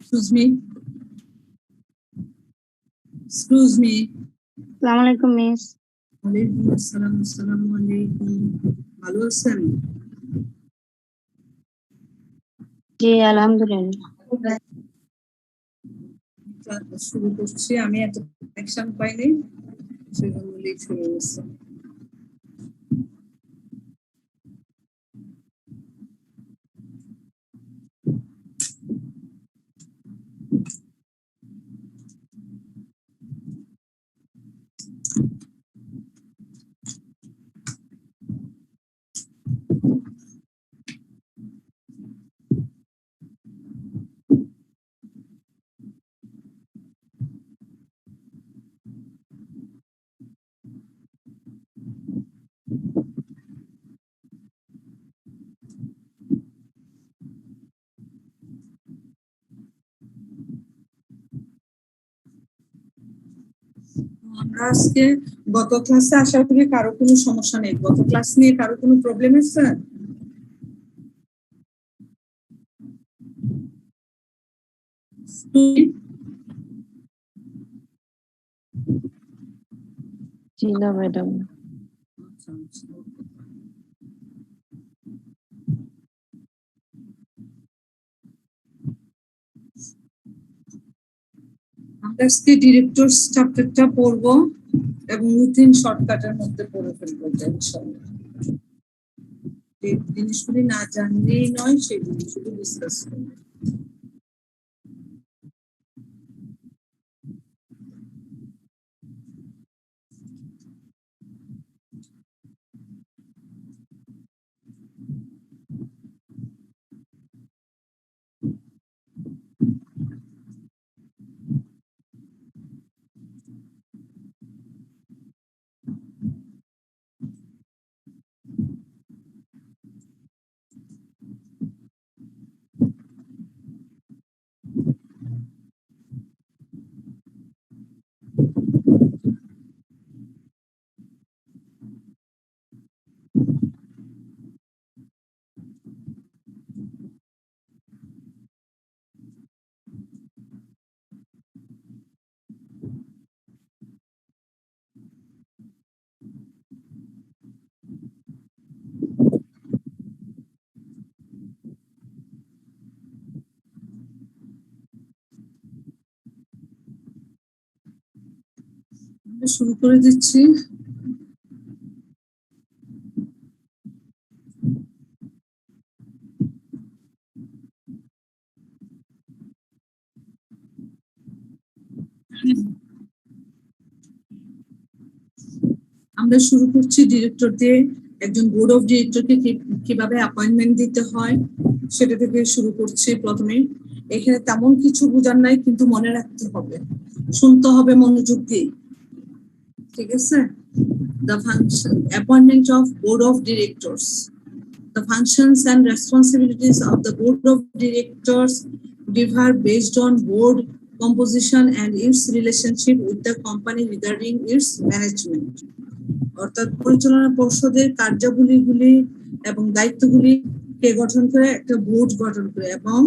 Excuse me. Excuse me. আসসালামু আলাইকুম miss. ওয়ালাইকুম আসসালাম। আসসালামু আলাইকুম। ভালো আছেন? জি আলহামদুলিল্লাহ। শুরু করছি। আমি এত কানেকশন পাইনি, সেজন্য লেট হয়ে গেছে। আমরা আজকে গত ক্লাসে আশা করি কারো কোনো সমস্যা নেই। গত ক্লাস নিয়ে কারো কোনো প্রবলেম আছে? জি না ম্যাডাম। আমরা আজকে ডিরেক্টরস চ্যাপ্টারটা পড়বো এবং উইথিন শর্টকাটের মধ্যে পড়ে ফেলবো ইনশাআল্লাহ। যে জিনিসগুলি না জানলেই নয়, সেই জিনিসগুলি ডিসকাস করবো। শুরু করে দিচ্ছি। আমরা শুরু করছি ডিরেক্টর দিয়ে। একজন বোর্ড অফ ডিরেক্টরকে কিভাবে অ্যাপয়েন্টমেন্ট দিতে হয় সেটা থেকে শুরু করছি। প্রথমে এখানে তেমন কিছু বোঝার নাই, কিন্তু মনে রাখতে হবে, শুনতে হবে মনোযোগ দিয়ে, ঠিক আছে? The function appointment of board of directors. The functions and responsibilities of the board of directors differ based on board composition and its relationship with the company regarding its management. অর্থাৎ পরিচালনা পর্ষদের কার্যাবলীগুলি এবং দায়িত্বগুলি কে গঠন করে? একটা বোর্ড গঠন করে, এবং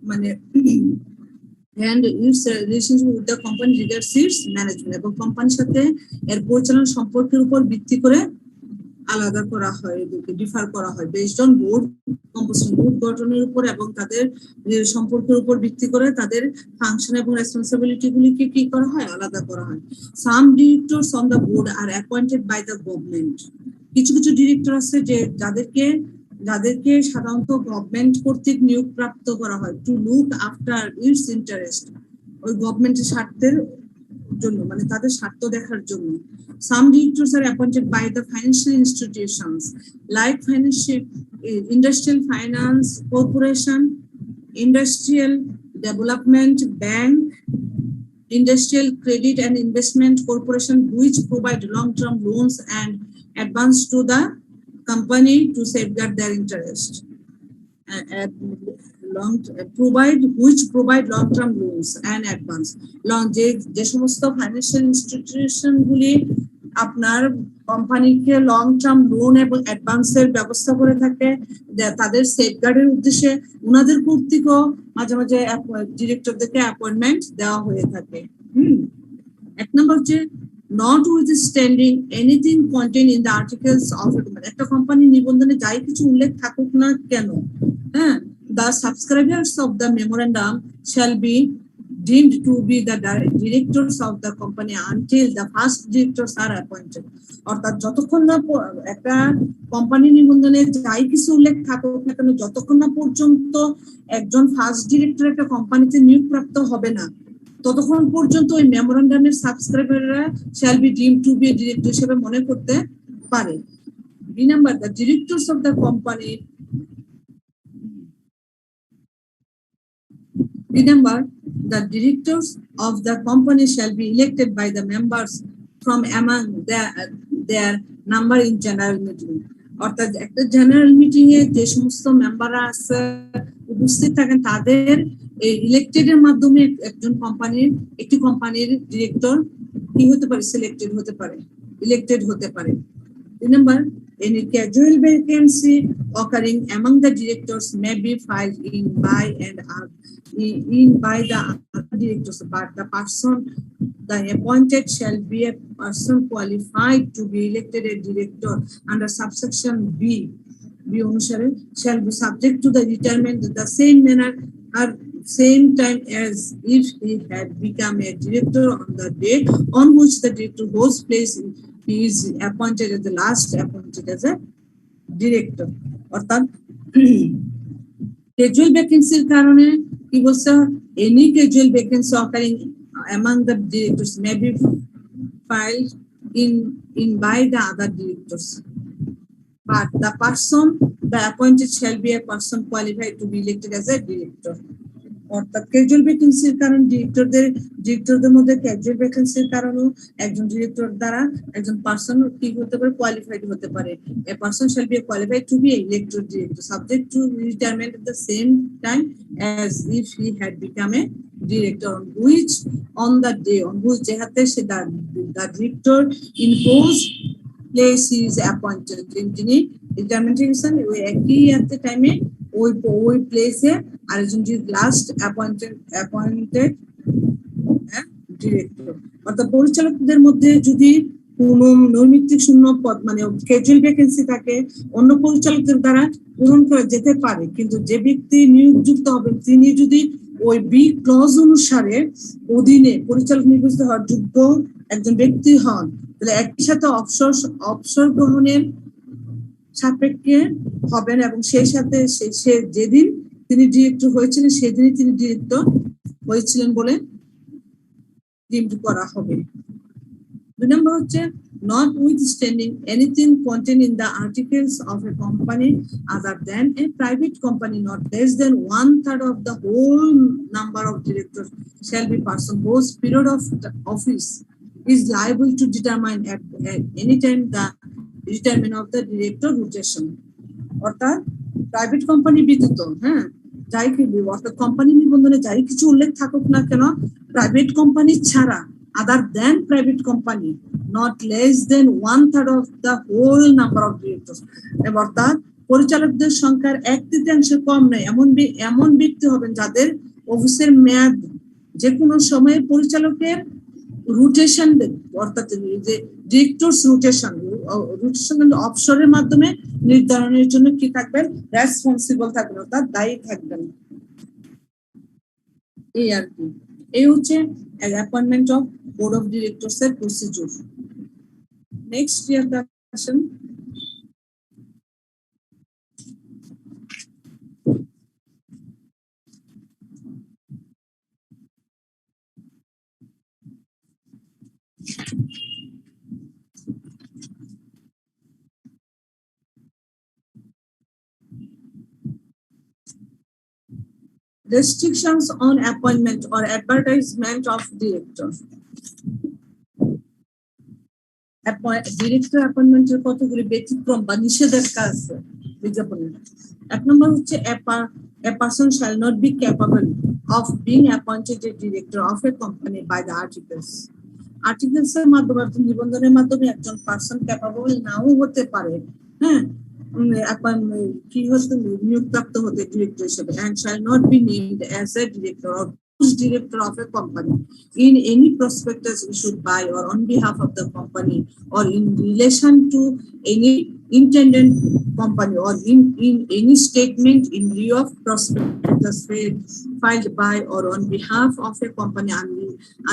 মানে and its relationship with the company regards its management, এবং কোম্পানির সাথে এর পরিচালনা সম্পর্কের উপর ভিত্তি করে আলাদা করা হয়, এদেরকে ডিফার করা হয় based on board composition, board গঠনের উপর এবং তাদের সম্পর্কের উপর ভিত্তি করে তাদের ফাংশন এবং রেসপন্সিবিলিটি গুলিকে কি করা হয়? আলাদা করা হয়। Some directors on the board are appointed by the government. কিছু কিছু ডিরেক্টর আছে যে যাদেরকে সাধারণত গভর্নমেন্ট কর্তৃক নিয়োগ প্রাপ্ত করা হয় to look after it's interest, ওই গভর্নমেন্টের স্বার্থের জন্য, মানে তাদের স্বার্থ দেখার জন্য। Some directors are appointed by the financial institutions like financial, industrial finance corporation, industrial development bank, industrial credit and investment corporation, which provide long-term loans and advance to the company to safeguard their interest. Provide long-term loans and advance. যে সমস্ত financial institution গুলি আপনার কোম্পানিকে long term loan এবং অ্যাডভান্সের ব্যবস্থা করে থাকে, তাদের সেফগার্ডের উদ্দেশ্যে উনাদের কর্তৃকও মাঝে মাঝে ডিরেক্টরদেরকে অ্যাপয়েন্টমেন্ট দেওয়া হয়ে থাকে। এক নম্বর হচ্ছে notwithstanding anything contained in the articles of a company, একটা কোম্পানি নিবন্ধনে যাই কিছু উল্লেখ থাকুক না কেন, হ্যাঁ, the subscribers of the memorandum shall be deemed to be the directors of the company until the first directors are appointed. অর্থাৎ যতক্ষণ না একটা কোম্পানি নিবন্ধনে যাই কিছু উল্লেখ থাকুক না কেন, যতক্ষণ না পর্যন্ত একজন ফার্স্ট ডিরেক্টর একটা কোম্পানিতে নিয়োগপ্রাপ্ত হবে না, ততক্ষণ পর্যন্ত ওই মেমোরান্ডামের সাবস্ক্রাইবাররা shall be deemed to be director হিসেবে মনে করতে পারে। B number, the directors of the company, remember the directors of the company shall be elected by the members from among their number in general meeting. অর্থাৎ একটা general meeting এ যে সমস্ত মেম্বাররা আছে উপস্থিত থাকেন তাদের এই ইলেক্টেড এর মাধ্যমে একটি কোম্পানির ডিরেক্টর কি হতে পারে, সিলেক্টেড হতে পারে, ইলেক্টেড হতে পারে। Remember, any casual vacancy occurring among the directors may be filed in by the other directors, but the appointed shall be a person qualified to be elected a director under subsection B অনুসারে shall be subject to the retirement in the same manner or same time as if he had become a director on the day on which the director holds place he is appointed as the last appointed as a director. অর্থাৎ casual vacancy কারণে কি বলছে, any casual vacancy occurring among the directors may be filed in by the other directors, but the appointed shall be a person qualified to be elected as a director. অর্থাৎ casual ভ্যাকেন্সির কারণ ডিরেক্টরদের মধ্যে casual ভ্যাকেন্সির কারণে একজন director দ্বারা একজন person কি হতে পারে, কোয়ালিফাইড হতে পারে। A person shall be qualified to be elected director subject to retirement at the same time as if he had become a director on the day on which যেহাতে সে the director in whose place he is appointed, যিনি retirement হয়েছেন ওই একই টাইমে ওই প্লেসে আরেকজন লাস্ট অ্যাপয়েন্টেড ডিরেক্টর। অর্থাৎ পরিচালকদের মধ্যে যদি কোন নৈমিত্তিক শূন্য পদ মানে ক্যাজুয়াল ভ্যাকেন্সি থাকে, অন্য পরিচালকদের দ্বারা পূরণ করা যেতে পারে, কিন্তু যে ব্যক্তি নিয়োগযুক্ত হবেন তিনি যদি ওই বি ক্লজ অনুসারে অধীনে পরিচালক নির্বাচিত হওয়ার যোগ্য একজন ব্যক্তি হন, তাহলে একই সাথে অবসর গ্রহণের সাপেক্ষে হবেন এবং সেই সাথে সে যেদিন তিনি ডিরেক্টর হয়েছিলেন সেদিনই তিনি ডিরেক্টর হয়েছিলেন বলে ডিমড করা হবে। দুই নম্বর হচ্ছে notwithstanding anything contained in the articles of a company other than a private company, not less than 1/3 of the whole number of directors shall be person whose period of office is liable to determine at any time the retirement of the director rotation. অর্থাৎ private company ব্যতীত, হ্যাঁ, যাই কি অর্থাৎ company নিবন্ধনে যাই কিছু উল্লেখ থাকুক না কেন, প্রাইভেট কোম্পানি ছাড়া other than private company not less than 1/3 of the whole number of directors, অর্থাৎ পরিচালকদের সংখ্যার 1/3 কম নয় এমন ব্যক্তি হবেন যাদের অফিসের মেয়াদ যে কোনো সময়ে পরিচালকের রোটেশন, অর্থাৎ যে ডিরেক্টরস রোটেশন অবসরের মাধ্যমে নির্ধারণের জন্য কি থাকবেন, রেসপন্সিবল থাকবেন, অর্থাৎ দায়ী থাকবেন। এই আর কি, এই হচ্ছে appointment of board of directors এর procedure. Next year question, restrictions on appointment or advertisement of director. Director অ্যাপয়েন্টমেন্টের কতগুলি ব্যতিক্রম বা নিষেধাজ্ঞা আছে বিজ্ঞাপনে। এক নম্বর হচ্ছে a person shall not be capable of being appointed a director of a company by the articles. Articles এর মাধ্যমে অর্থাৎ নিবন্ধনের মাধ্যমে একজন পার্সন ক্যাপাবল নাও হতে পারে, হ্যাঁ, এখন কি হচ্ছে নিয়োগপ্রাপ্ত হতে ডিরেক্টর হিসেবে, and shall not be named as a director or director of a company in any prospectus issued by or on behalf of the company or in relation to any intended company or in any statement in lieu of prospectus filed by or on behalf of a company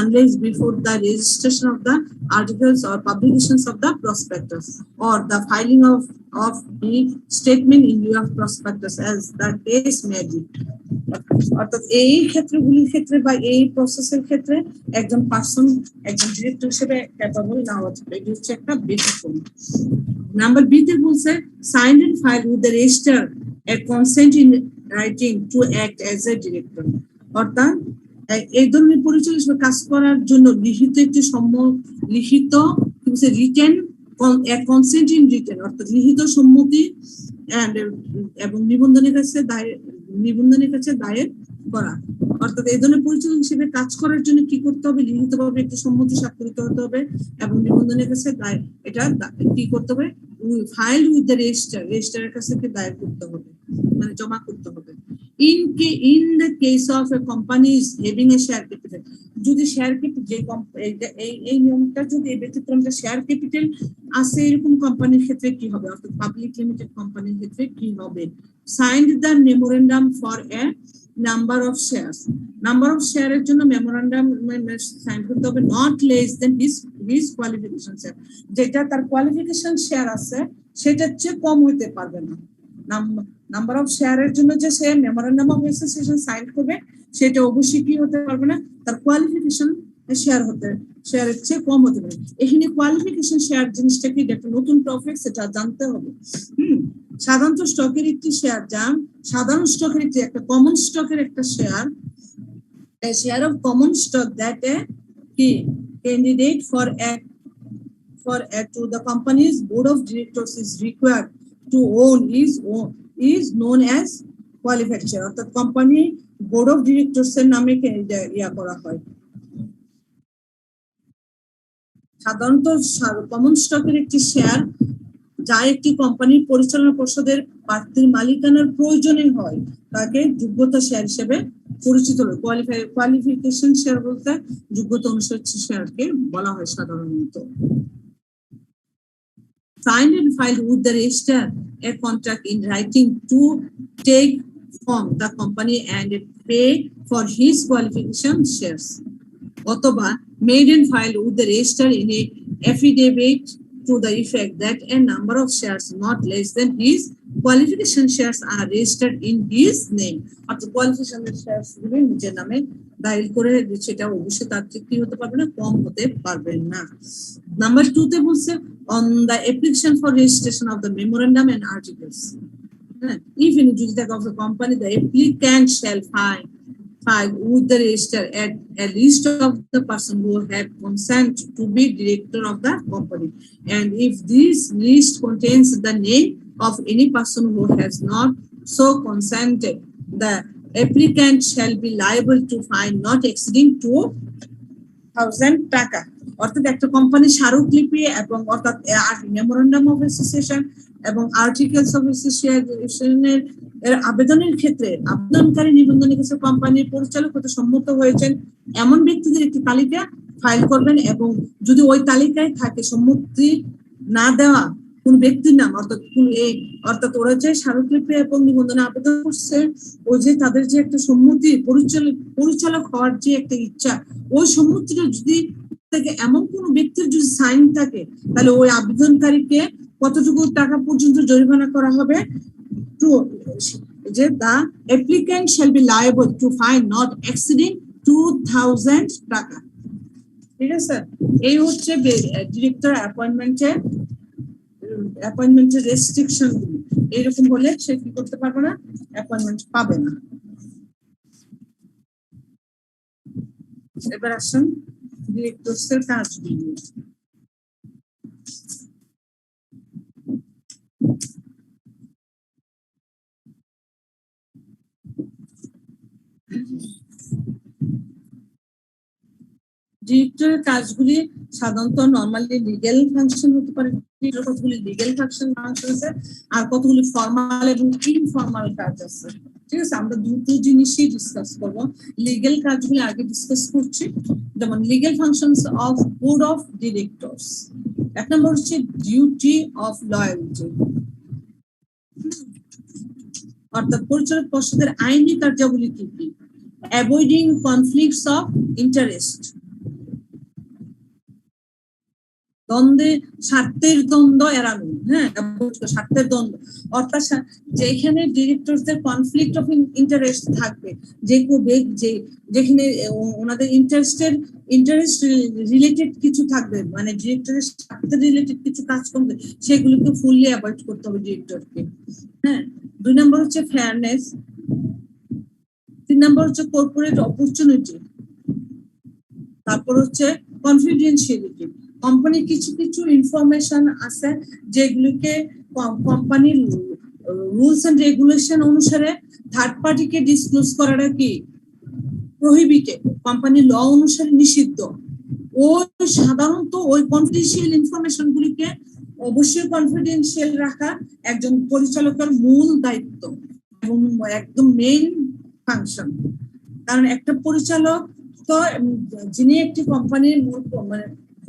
unless before the registration of the articles or publications of the prospectus or the filing of the statement in lieu of prospectus as the case may be. অর্থাৎ এই ক্ষেত্রগুলির ক্ষেত্রে বা এই প্রসেসের ক্ষেত্রে একজন person একজন ডিরেক্টর হিসেবে ক্যাপাবল না হতে পারে, এটি হচ্ছে একটা ব্যতিক্রম। নাম্বার বি তে বলছে sign and file with the register a consent in writing to act as a director, অর্থাৎ এই ধরনের পরিচালক হিসেবে কাজ করার জন্য লিখিত একটি লিখিত রিটেন কনসেন্ট ইন রিটেন অর্থাৎ লিখিত সম্মতি এবং নিবন্ধনের কাছে দায়ের করা, অর্থাৎ এই ধরনের পরিচালক হিসেবে কাজ করার জন্য কি করতে হবে, লিখিতভাবে একটি সম্মতি স্বাক্ষরিত হতে হবে এবং নিবন্ধনের কাছে এটা কি করতে হবে, ফাইল উইথ দ্য রেজিস্টারের কাছে দায়ের করতে হবে, মানে জমা করতে হবে। in the case of a company is having a share capital, যদি শেয়ার ক্যাপিটাল এই নিয়মটা যদি এই ব্যতিক্রমটা শেয়ার ক্যাপিটাল আছে এরকম কোম্পানির ক্ষেত্রে কি হবে, অর্থাৎ পাবলিক লিমিটেড কোম্পানির ক্ষেত্রে কি হবে, signed the memorandum for a number of শেয়ারের জন্য মেমোরান্ডাম সাইন করতে হবে not less than his qualification share, যেটা তার কোয়ালিফিকেশন শেয়ার আছে সেটার চেয়ে কম হইতে পারবে না। নাম্বার অফ শেয়ারের জন্য যে সে মেমোরান্ডাম অফ অ্যাসোসিয়েশন সাইন করবে সেটা অবশ্যই কি হতে পারবে না, তার কোয়ালিফিকেশন শেয়ারের চেয়ে কম হতে পারে। এখানে কোয়ালিফিকেশন শেয়ার জিনিসটা কি একটা নতুন টপিক, সেটা জানতে হবে। সাধারণত স্টকের একটি শেয়ার সাধারণ স্টকের একটা কমন স্টকের একটা share, a share of common stock that a candidate for to the company's board of directors is required to own is known as qualified share, অর্থাৎ কোম্পানি বোর্ড অফ ডিরেক্টরস এর নামে করা হয়। সাধারণত কমন স্টকের একটি শেয়ার যা একটি কোম্পানির পরিচালনা পর্ষদের প্রার্থীর মালিকানার প্রয়োজনে হয় তাকে যোগ্যতা শেয়ার হিসেবে পরিচিত হয়। কোয়ালিফিকেশন শেয়ার বলতে যোগ্যতা অনুসারে শেয়ারকে বলা হয় সাধারণত। Signed and filed with the register a contract in writing to take from the company and pay for his qualification shares, অথবা made and filed with the register in a affidavit to the effect that a number of shares not less than his qualification shares are registered in his name, অর্থাৎ qualification shares গুলো নিজের নামে দায়ের করে সেটা অবশ্যই তার থেকে কি হতে পারবে না, কম হতে পারবে না। নাম্বার 2 তে বলছে on the application for registration of the memorandum and articles, if in the of the company the applicant shall file with the register at a list of the person who have consent to be director of the company, and if this list contains the name of any person who has not so consented, the applicant shall be liable to fine not exceeding 2,000 টাকা। অর্থাৎ একটা company স্মারকলিপি এবং অর্থাৎ memorandum of association এবং articles of অ্যাসোসিয়েশনের আবেদনের ক্ষেত্রে আবেদনকারী নিবন্ধনের কাছে কোম্পানির পরিচালক হতে সম্মত হয়েছেন এমন ব্যক্তিদের একটি তালিকা ফাইল করবেন, এবং যদি ওই তালিকায় থাকে সম্মতি না দেওয়া কোন ব্যক্তির নাম, অর্থাৎ ওরা যে স্মারকলিপি এবং নিবন্ধনে আবেদন করছে ওই যে তাদের যে একটা সম্মতি পরিচালক হওয়ার যে একটা ইচ্ছা, ওই সম্মতিটা যদি থেকে এমন কোন ব্যক্তির যদি সাইন থাকে তাহলে ওই আবেদনকারীকে কতটুকু টাকা পর্যন্ত জরিমানা করা হবে, যে the applicant shall be liable to fine not exceeding 2,000 টাকা। ঠিক আছে, এই হচ্ছে ডিরেক্টর অ্যাপয়েন্টমেন্টের রেস্ট্রিকশন গুলি। এরকম হলে সে কি করতে পারবে না, অ্যাপয়েন্টমেন্ট পাবে না। এবার আসুন ডিরেক্টরসের কাজগুলি। ডিরেক্টরের কাজগুলি সাধারণত নরমালি লিগ্যাল ফাংশন হতে পারে, কতগুলি লিগ্যাল ফাংশন আছে আর কতগুলি ফর্মাল এবং ইনফর্মাল কাজ আছে। ঠিক আছে, আমরা দুটো জিনিসই ডিসকাস করব। লিগ্যাল কাজগুলি আগে ডিসকাস করছি, যেমন legal functions of board of directors. এক নম্বর হচ্ছে ডিউটি অফ লয়ালটি, অর্থাৎ পরিচালক পর্ষদের আইনি কার্যাবলী কি কি? অ্যাভয়েডিং কনফ্লিক্টস অফ ইন্টারেস্ট, স্বার্থের দ্বন্দ্ব এড়ানো, হ্যাঁ, স্বার্থের দ্বন্দ্ব অর্থাৎ যেখানে ডিরেক্টরদের কনফ্লিক্ট অফ ইন্টারেস্ট থাকবে, যেখানে ওনাদের ইন্টারেস্ট রিলেটেড কিছু থাকবে, মানে ডিরেক্টরের স্বার্থের রিলেটেড কিছু কাজ করবে, সেগুলোকে ফুললি অ্যাভয়েড করতে হবে ডিরেক্টরকে। হ্যাঁ, 2 নম্বর হচ্ছে ফেয়ারনেস, 3 নম্বর হচ্ছে কর্পোরেট অপরচুনিটি, তারপর হচ্ছে কনফিডেন্সিয়ালিটি। কোম্পানির কিছু কিছু ইনফরমেশন আছে যেগুলোকে কোম্পানির রুলস এন্ড রেগুলেশন অনুসারে থার্ড পার্টিকে ডিসক্লোজ করাটা কি প্রহিবিটেড, কোম্পানির ল অনুসারে নিষিদ্ধ। ওই সাধারণত ওই কনফিডেন্সিয়াল ইনফরমেশন গুলিকে অবশ্যই কনফিডেন্সিয়াল রাখা একজন পরিচালকের মূল দায়িত্ব এবং একদম মেইন ফাংশন। কারণ একটা পরিচালক তো, যিনি একটি কোম্পানির মানে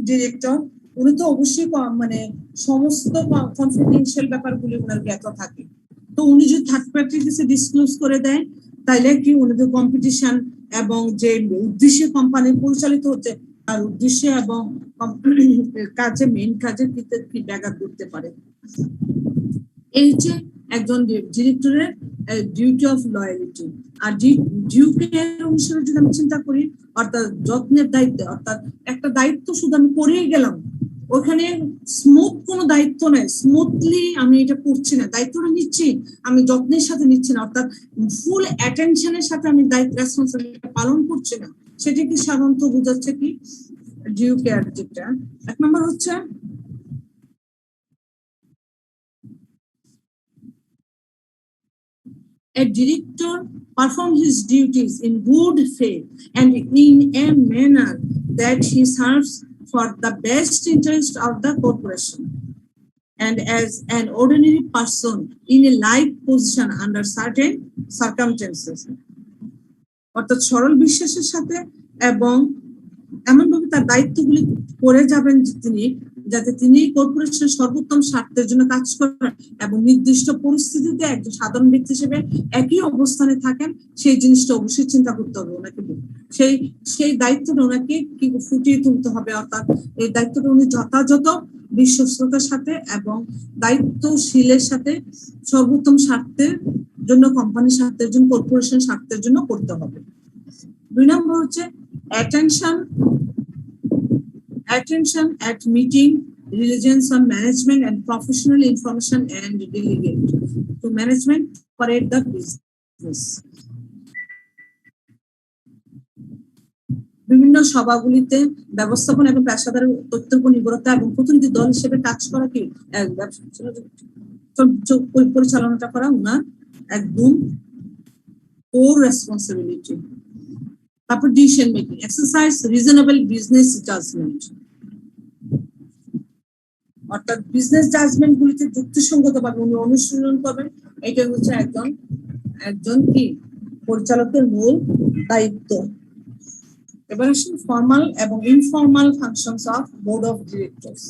ডিরেক্টর, উনি তো অবশ্যই মানে সমস্ত কনফিডেন্সিয়াল ব্যাপারগুলি ওনার জ্ঞাত থাকে। তো উনি যদি থার্ড পার্টির কাছে ডিসক্লোজ করে দেয়, তাইলে কি ওনাদের কম্পিটিশন এবং যে উদ্দেশ্যে কোম্পানি পরিচালিত হচ্ছে তার উদ্দেশ্যে এবং কাজে মেইন কাজের ক্ষেত্রে কি ব্যাঘাত করতে পারে। এই হচ্ছে একজন ডিরেক্টরের ডিউটি অফ লয়ালিটি। আর ডিউকের অনুসারে যদি আমি চিন্তা করি, অর্থাৎ যত্নের দায়িত্ব, অর্থাৎ একটা দায়িত্ব শুধু আমি করেই গেলাম, ওখানে স্মুথ কোনো দায়িত্ব নেই, স্মুথলি আমি এটা করছি না, দায়িত্বটা নিচ্ছি আমি যত্নের সাথে নিচ্ছি না, অর্থাৎ ফুল অ্যাটেনশনের সাথে আমি দায়িত্ব রেসপন্সিবিলিটি পালন করছি না, সেটা কি সাধারণত বোঝাচ্ছে কি ডিউ কেয়ার। যেটা 1 নম্বর হচ্ছে a director perform his duties in good faith and in a manner that he serves for the best interest of the corporation and as an ordinary person in a like position under certain circumstances. অর্থাৎ সরল বিশ্বাসের সাথে এবং এমনভাবে তার দায়িত্বগুলি করে যাবেন তিনি, যাতে তিনি কর্পোরেশনের সর্বোত্তম স্বার্থের জন্য কাজ করেন এবং নির্দিষ্ট পরিস্থিতিতে একজন সাধারণ ব্যক্তি হিসেবে একই অবস্থানে থাকেন, সেই জিনিসটা অবশ্যই চিন্তা করতে হবে ওনাকে। সেই দায়িত্বটা ওনাকে কি ফুটিয়ে তুলতে হবে, অর্থাৎ এই দায়িত্বটা উনি যথাযথ বিশ্বস্ততার সাথে এবং দায়িত্বশীলের সাথে সর্বোত্তম স্বার্থের জন্য, কোম্পানির স্বার্থের জন্য, কর্পোরেশন স্বার্থের জন্য করতে হবে। 2 নম্বর হচ্ছে attention at meeting, religions on management and professional information and delegate to management operate the business. বিভিন্ন সভাগুলিতে ব্যবস্থাপনা এবং পেশাদার তথ্যের উপর নির্ভরতা এবং প্রতিনিধি দল হিসেবে কাজ করা কি পরিচালনাটা করা ওনার একদম কোর রেসপন্সিবিলিটি। তারপর decision making, exercise reasonable business judgement, অর্থাৎ বিজনেস জাজমেন্ট গুলিতে যুক্তিসঙ্গতভাবে উনি অনুশীলন করবেন। এটা হচ্ছে একজন কি পরিচালকের মূল দায়িত্ব। এবার আসুন ফর্মাল এবং informal functions of board of directors.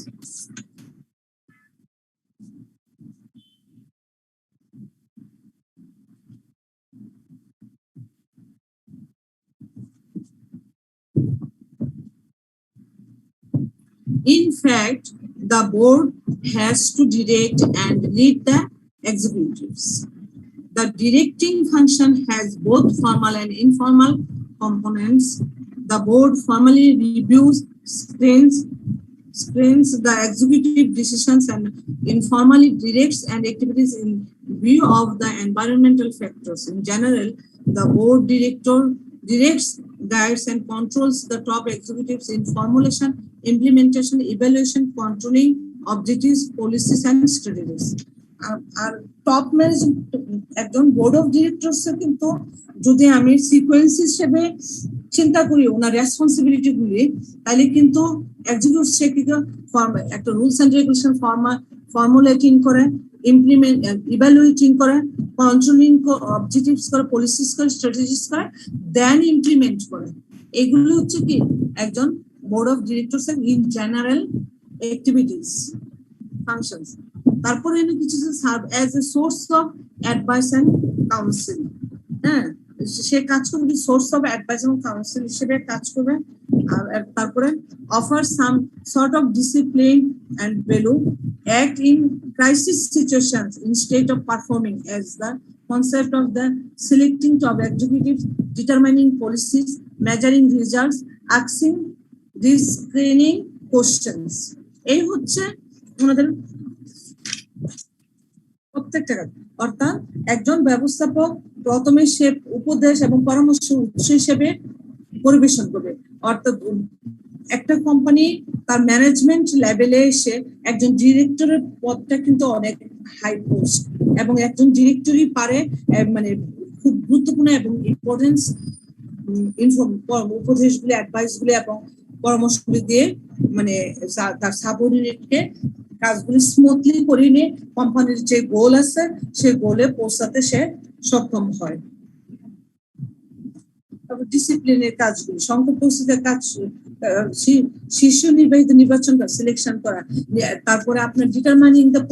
In fact, the board has to direct and lead the executives. The directing function has both formal and informal components. The board formally reviews, screens the executive decisions and informally directs and activities in view of the environmental factors. In general, the board director directs, guides and controls the top executives in formulation, implementation, evaluation, controlling objectives, policies and strategies. আর top management একজন board of directors কিন্তু যদি আমি sequence হিসেবে চিন্তা করি ওনার responsibility গুলি, তাহলে কিন্তু এক্সিকিউটিভ সে কি একটা রুলস এন্ড রেগুলেশন ফর্মুলেটিং করে, ইমপ্লিমেন্ট ইভ্যালুয়েটিং করে, কন্ট্রোলিং অবজেক্টিভস করে, পলিসিস করে, স্ট্র্যাটেজিস করে, দেন ইমপ্লিমেন্ট করে। এগুলো হচ্ছে কি একজন বোর্ড অফ ডিরেক্টরস এর ইন জেনারেল অ্যাক্টিভিটিস functions. তারপরে এনে কিছু serve as a source of advice and counsel. হ্যাঁ, সে কাজ করবে সোর্স অফ অ্যাডভাইস এবং কাউন্সিল হিসেবে কাজ করবে। আর তারপরে offer some sort of discipline and value, act in crisis situations instead of performing as the concept of the selecting top executives, determining policies, measuring results, asking screening questions. এই হচ্ছে আমাদের প্রত্যেকটা কাজ। অর্থাৎ একজন ব্যবস্থাপক প্রথমে সে উপদেশ এবং পরামর্শ উৎস হিসেবে পরিবেশন করবে। অর্থাৎ একটা কোম্পানি তার ম্যানেজমেন্ট লেভেলে এসে একজন ডিরেক্টরের পদটা কিন্তু অনেক হাই পোস্ট, এবং একজন ডিরেক্টরই পারে মানে খুব গুরুত্বপূর্ণ এবং ইম্পর্টেন্স উপদেশগুলি, অ্যাডভাইসগুলি এবং পরামর্শগুলি দিয়ে মানে তার সাবঅর্ডিনেটকে কাজগুলি স্মুথলি করে নিয়ে কোম্পানির যে গোল আছে সেই গোলে পৌঁছাতে সে সক্ষম হয়। তারপর ডিসিপ্লিনের কাজগুলি, সংকট পরিস্থিতির কাজ, শীর্ষ নির্বাহিত নির্বাচন করা, সিলেকশন করা, তারপরে আপনার ডিটারমাইনিং দ্য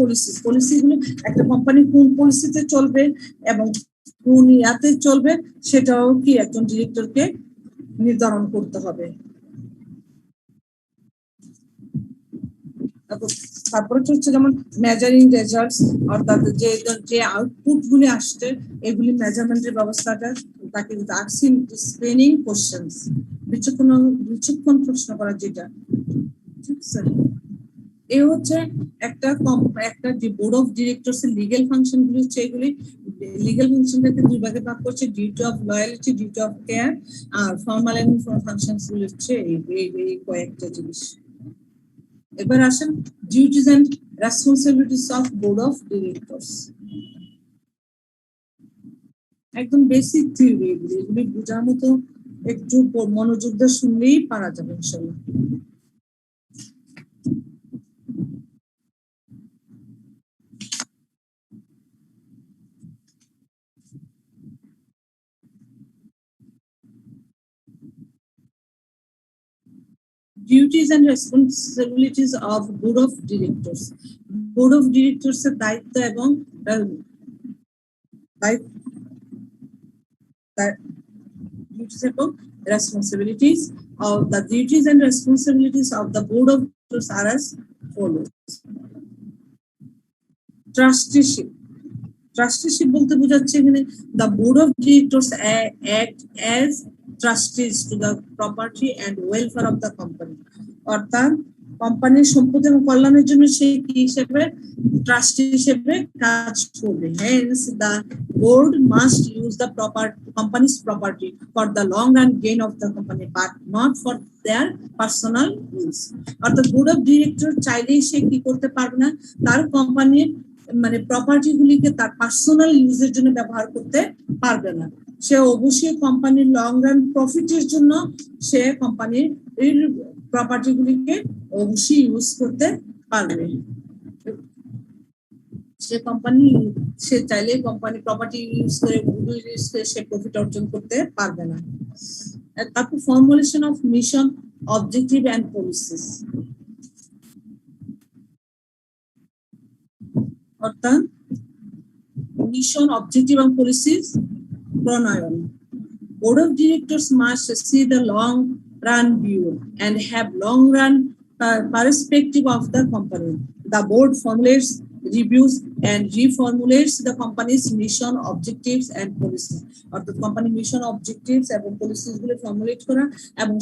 পলিসিগুলো, একটা কোম্পানি কোন পলিসিতে চলবে এবং কোন ইয়াতে চলবে সেটাও কি একজন ডিরেক্টরকে নির্ধারণ করতে হবে। তারপরে হচ্ছে যেমন মেজারিং রেজাল্টস, অর্থাৎ যে আউটপুট গুলি আসছে এগুলি মেজারমেন্টের ব্যবস্থাটা, তাকে আস্কিং স্ক্রিনিং কোশ্চেনস, বিচক্ষণ প্রশ্ন করা, যেটা ঠিক আছে। এই হচ্ছে একটা যে বোর্ড অফ ডিরেক্টরস এর লিগ্যাল ফাংশন গুলি হচ্ছে এগুলি। লিগ্যাল ফাংশনটাকে দুই ভাগে ভাগ করছে, duty of loyalty, duty of care, আর ফর্মাল এন্ড ফাংশনস গুলি হচ্ছে এই কয়েকটা জিনিস। এবার আসেন duties and responsibilities of board of directors. একদম বেসিক থিওরি, এগুলি বোঝার মতো একটু মনোযোগ দিয়ে শুনলেই পারা যাবে ইনশাআল্লাহ। Duties and responsibilities of board of directors. Board of directors এর দায়িত্ব এবং duties এবং responsibilities of the duties and responsibilities of the board of directors are as follows. Trusteeship বলতে বোঝাচ্ছে এখানে the board of directors act as trustees to the property and welfare of the company. অর্থাৎ কোম্পানির সম্পত্তি এবং কল্যাণের জন্য সে কি হিসেবে ট্রাস্টি হিসেবে কাজ করবে। Hence the board must use the company's property for the long run gain of the company but not for their personal use. অর্থাৎ board of director চাইলেই সে কি করতে পারবে না, তার কোম্পানির মানে প্রপার্টি গুলিকে তার পার্সোনাল ইউজের জন্য ব্যবহার করতে পারবে না। সে অবশ্যই কোম্পানির লং রান প্রফিটের জন্য সে কোম্পানির প্রপার্টি গুলিকে অবশ্যই ইউজ করতে পারবে। সে চাইলে কোম্পানি প্রপার্টি ইউজ করে সে প্রফিট অর্জন করতে পারবে না। তারপর formulation of mission, objective and policies, অর্থাৎ মিশন, অবজেক্টিভ এবং পলিসিস প্রণয়ন। Board of directors must see the long run view and have long run perspective of the company. The board formulates, reviews and reformulates the company's mission, objectives and policies. অর্থাৎ company mission, objectives এবং policies গুলো formulate করা এবং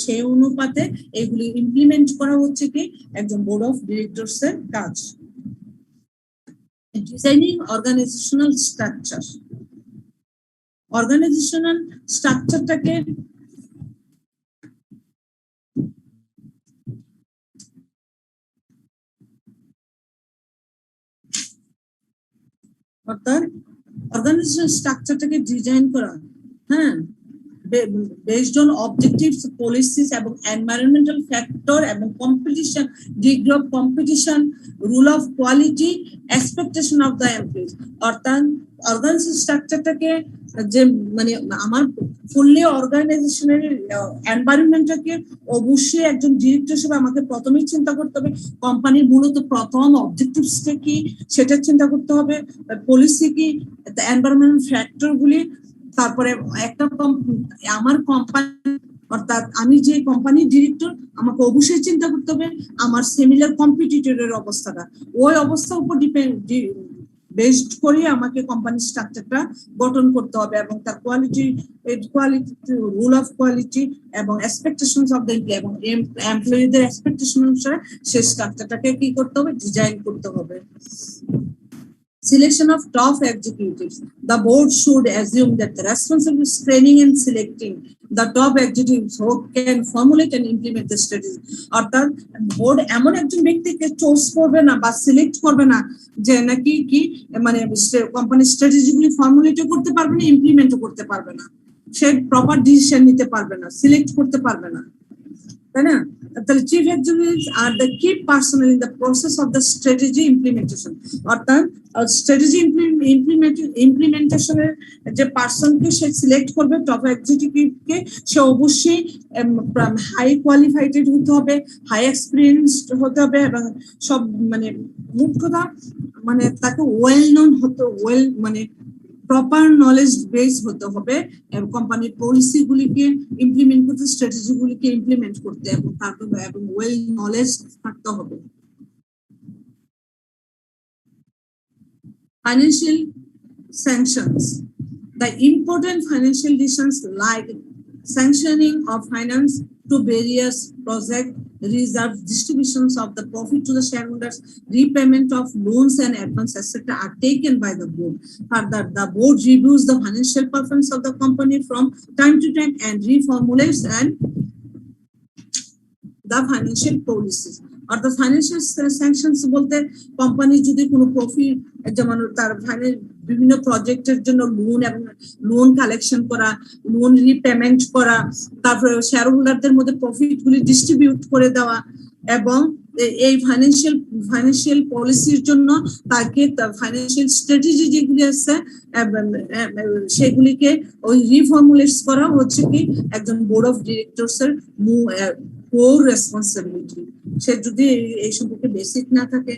সেই অনুপাতে এগুলি implement করা হচ্ছে কি একজন বোর্ড অফ ডিরেক্টরস এর কাজ। ডিজাইনিং অর্গানাইজেশনাল স্ট্রাকচার, অর্গানাইজেশনাল স্ট্রাকচারটাকে অর্থাৎ অর্গানাইজেশনাল স্ট্রাকচারটাকে ডিজাইন করা, হ্যাঁ, based on objectives, policies এবং environmental factor এবং competition, degree of competition, rule of quality, expectation of the employees. অর্থাৎ অর্গানাইজেশন স্ট্রাকচারটাকে যে মানে আমার ফুললি অর্গানাইজেশনের এনভায়রনমেন্টটাকে অবশ্যই একজন ডিরেক্টর হিসেবে আমাকে প্রথমেই চিন্তা করতে হবে কোম্পানির মূলত প্রথম অবজেক্টিভসটা কি সেটা চিন্তা করতে হবে, পলিসি কি, এনভায়রনমেন্টাল ফ্যাক্টরগুলি, তারপরে একটা আমার কোম্পানি অর্থাৎ আমি যে কোম্পানির ডিরেক্টর আমাকে অবশ্যই চিন্তা করতে হবে আমার সিমিলার কম্পিটিটরের অবস্থাটা, ওই অবস্থার উপর বেসড করে আমাকে কোম্পানি স্ট্রাকচারটা গঠন করতে হবে এবং তার কোয়ালিটি রুল অফ কোয়ালিটি এবং এক্সপেকটেশনস অফ দ্য এবং এমপ্লয়িদের এক্সপেকটেশন অনুসারে সেই স্ট্রাকচারটাকে কি করতে হবে, ডিজাইন করতে হবে। Selection of top executives. The board should assume that the responsibility is training and selecting the top executives who can formulate and implement the strategy. অর্থাৎ বোর্ড এমন একজন ব্যক্তিকে চুজ করবে না বা সিলেক্ট করবে না যে নাকি কি মানে কোম্পানির স্ট্র্যাটেজিগুলি ফর্মুলেটও করতে পারবে না, ইমপ্লিমেন্টও করতে পারবে না, সে প্রপার ডিসিশন নিতে পারবে না, সিলেক্ট করতে পারবে না, তাই না? তাহলে চিফ এক্সিকিউটিভস আর দ্য কি personal in the process of the strategy implementation. অর্থাৎ স্ট্র্যাটেজি ইমপ্লিমেন্টেশনের যে পার্সনকে সে সিলেক্ট করবে টপ এক্সিকিউটিভকে, সে অবশ্যই হাই কোয়ালিফাইড হতে হবে, হাই এক্সপিরিয়েন্সড হতে হবে এবং সব মানে মোট কথা মানে তাকে ওয়েল নোন হতে মানে প্রপার নলেজ বেস হতে হবে কোম্পানির পলিসিগুলিকে ইমপ্লিমেন্ট করতে, স্ট্র্যাটেজিগুলিকে ইমপ্লিমেন্ট করতে এবং ওয়েল নলেজ থাকতে হবে। Financial sanctions. The important financial decisions like sanctioning of finance to various project reserve, distributions of the profit to the shareholders, repayment of loans and advance, etc. are taken by the board. Further, the board reviews the financial performance of the company from time to time and reformulates and the financial policies. Or the financial sanctions বলতে company যদি কোনো profit যেমন তার বিভিন্ন প্রজেক্টের জন্য loan এবং loan collection করা, লোন রিপেমেন্ট করা, তারপরে শেয়ার হোল্ডারদের মধ্যে প্রফিট গুলি ডিস্ট্রিবিউট করে দেওয়া এবং এই ফাইন্যান্সিয়াল পলিসির জন্য তাকে ফাইন্যান্সিয়াল স্ট্র্যাটেজি যেগুলি আছে সেগুলিকে ওই রিফর্মুলেট করা হচ্ছে কি একজন বোর্ড অফ ডিরেক্টরস এর কোর রেসপন্সিবিলিটি। সে যদি এই সম্পর্কে বেসিক না থাকে,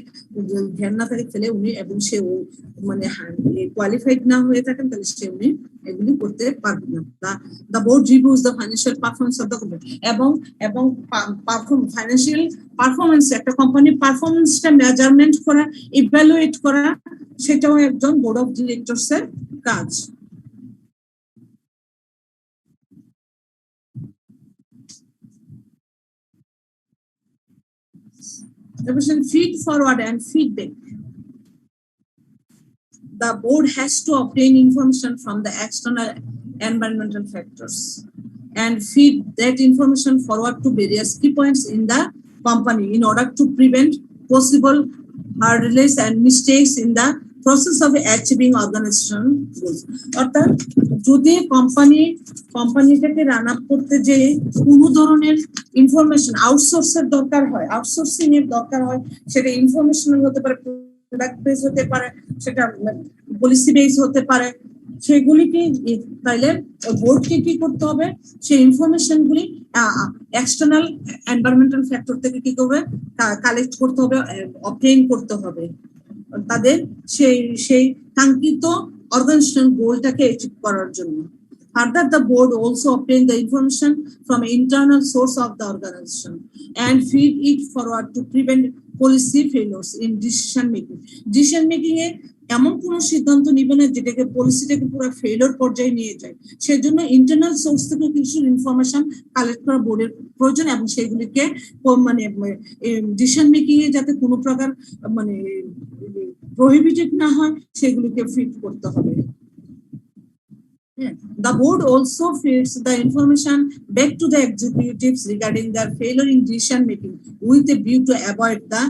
জ্ঞান না থাকে তাহলে উনি এবং সে মানে কোয়ালিফাইড না হয়ে থাকেন তাহলে সে উনি এগুলি করতে পারবেন না। The board reviews the financial performance of the company এবং ফাইন্যান্সিয়াল পারফরমেন্স একটা কোম্পানির পারফরমেন্সটা মেজারমেন্ট করা, ইভ্যালুয়েট করা, সেটাও একজন বোর্ড অফ ডিরেক্টরস এর কাজ। Feed forward and feedback. The board has to obtain information from the external environmental factors and feed that information forward to various key points in the company in order to prevent possible hurdles and mistakes in the process of achieving organizational goals. অর্থাৎ যদি কোম্পানিটাকে run up করতে যে কোনো ধরনের information আউটসোর্সের দরকার হয়, outsourcing এর দরকার হয়, সেটা ইনফরমেশনাল হতে পারে, প্রোডাক্ট বেস হতে পারে, সেটা পলিসি বেস হতে পারে, সেগুলিকে তাইলে বোর্ডকে কি করতে হবে, সেই ইনফরমেশন গুলি এক্সটার্নাল এনভায়রনমেন্টাল ফ্যাক্টর থেকে কি করবে, কালেক্ট করতে হবে, অবটেইন করতে হবে তাদের সেই কাঙ্ক্ষিত অর্গানাইজেশনাল গোলটাকে অ্যাচিভ করার জন্য। Further, the board also obtain the information from internal source of the organization and feed it forward to prevent policy failures in decision making. Decision making এ এমন কোন সিদ্ধান্ত নিবে না যেটাকে পলিসিটাকে পুরো ফেলিওর পর্যায়ে নিয়ে যায়, সেজন্য ইন্টারনাল সোর্স থেকে কিছু ইনফরমেশন কালেক্ট করা বোর্ডের প্রয়োজন এবং সেগুলিকে মানে ডিসিশন মেকিং এ যাতে কোনো প্রকার মানে প্রহিবিটেড না হয় সেগুলিকে ফিট করতে হবে। The board also feeds the information back to the executives regarding their failure in decision making with a view to avoid the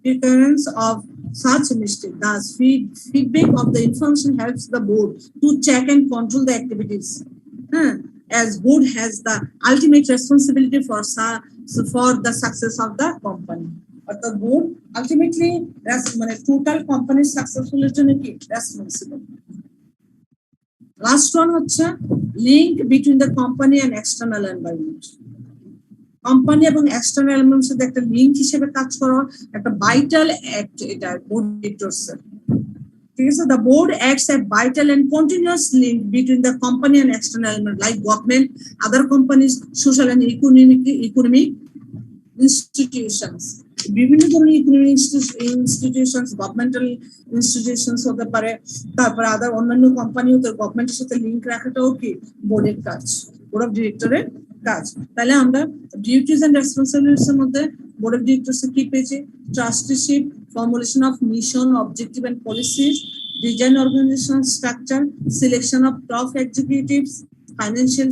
recurrence of such mistake. Thus, feedback of the information helps the board to check and control the activities. As board has the ultimate responsibility for the success of the company. But the board ultimately total company successful responsible. Last one হচ্ছে link between the company and external environment. Company এবং external elements এর একটা link হিসেবে কাজ করা একটা vital act এটা board directors এর ঠিক আছে the board acts a vital and continuous link between the company and external element like government other companies social and economic institutions বিভিন্ন ধরনের ইকোনমিক ইনস্টিটিউশনস গভর্নমেন্টাল ইনস্টিটিউশনস হতে পারে তারপরে আদার অন্যান্য কোম্পানি হতে গভর্নমেন্টের সাথে লিংক রাখাটাও কি বোর্ডের কাজ বোর্ড অফ ডিরেক্টরের কাজ তাহলে আমরা ডিউটিজ এন্ড রেসপন্সিবিলিটিস এর মধ্যে বোর্ড অফ ডিরেক্টরস কি পেয়েছি trusteeship formulation of mission objective and policies design organisation structure selection of top executives financial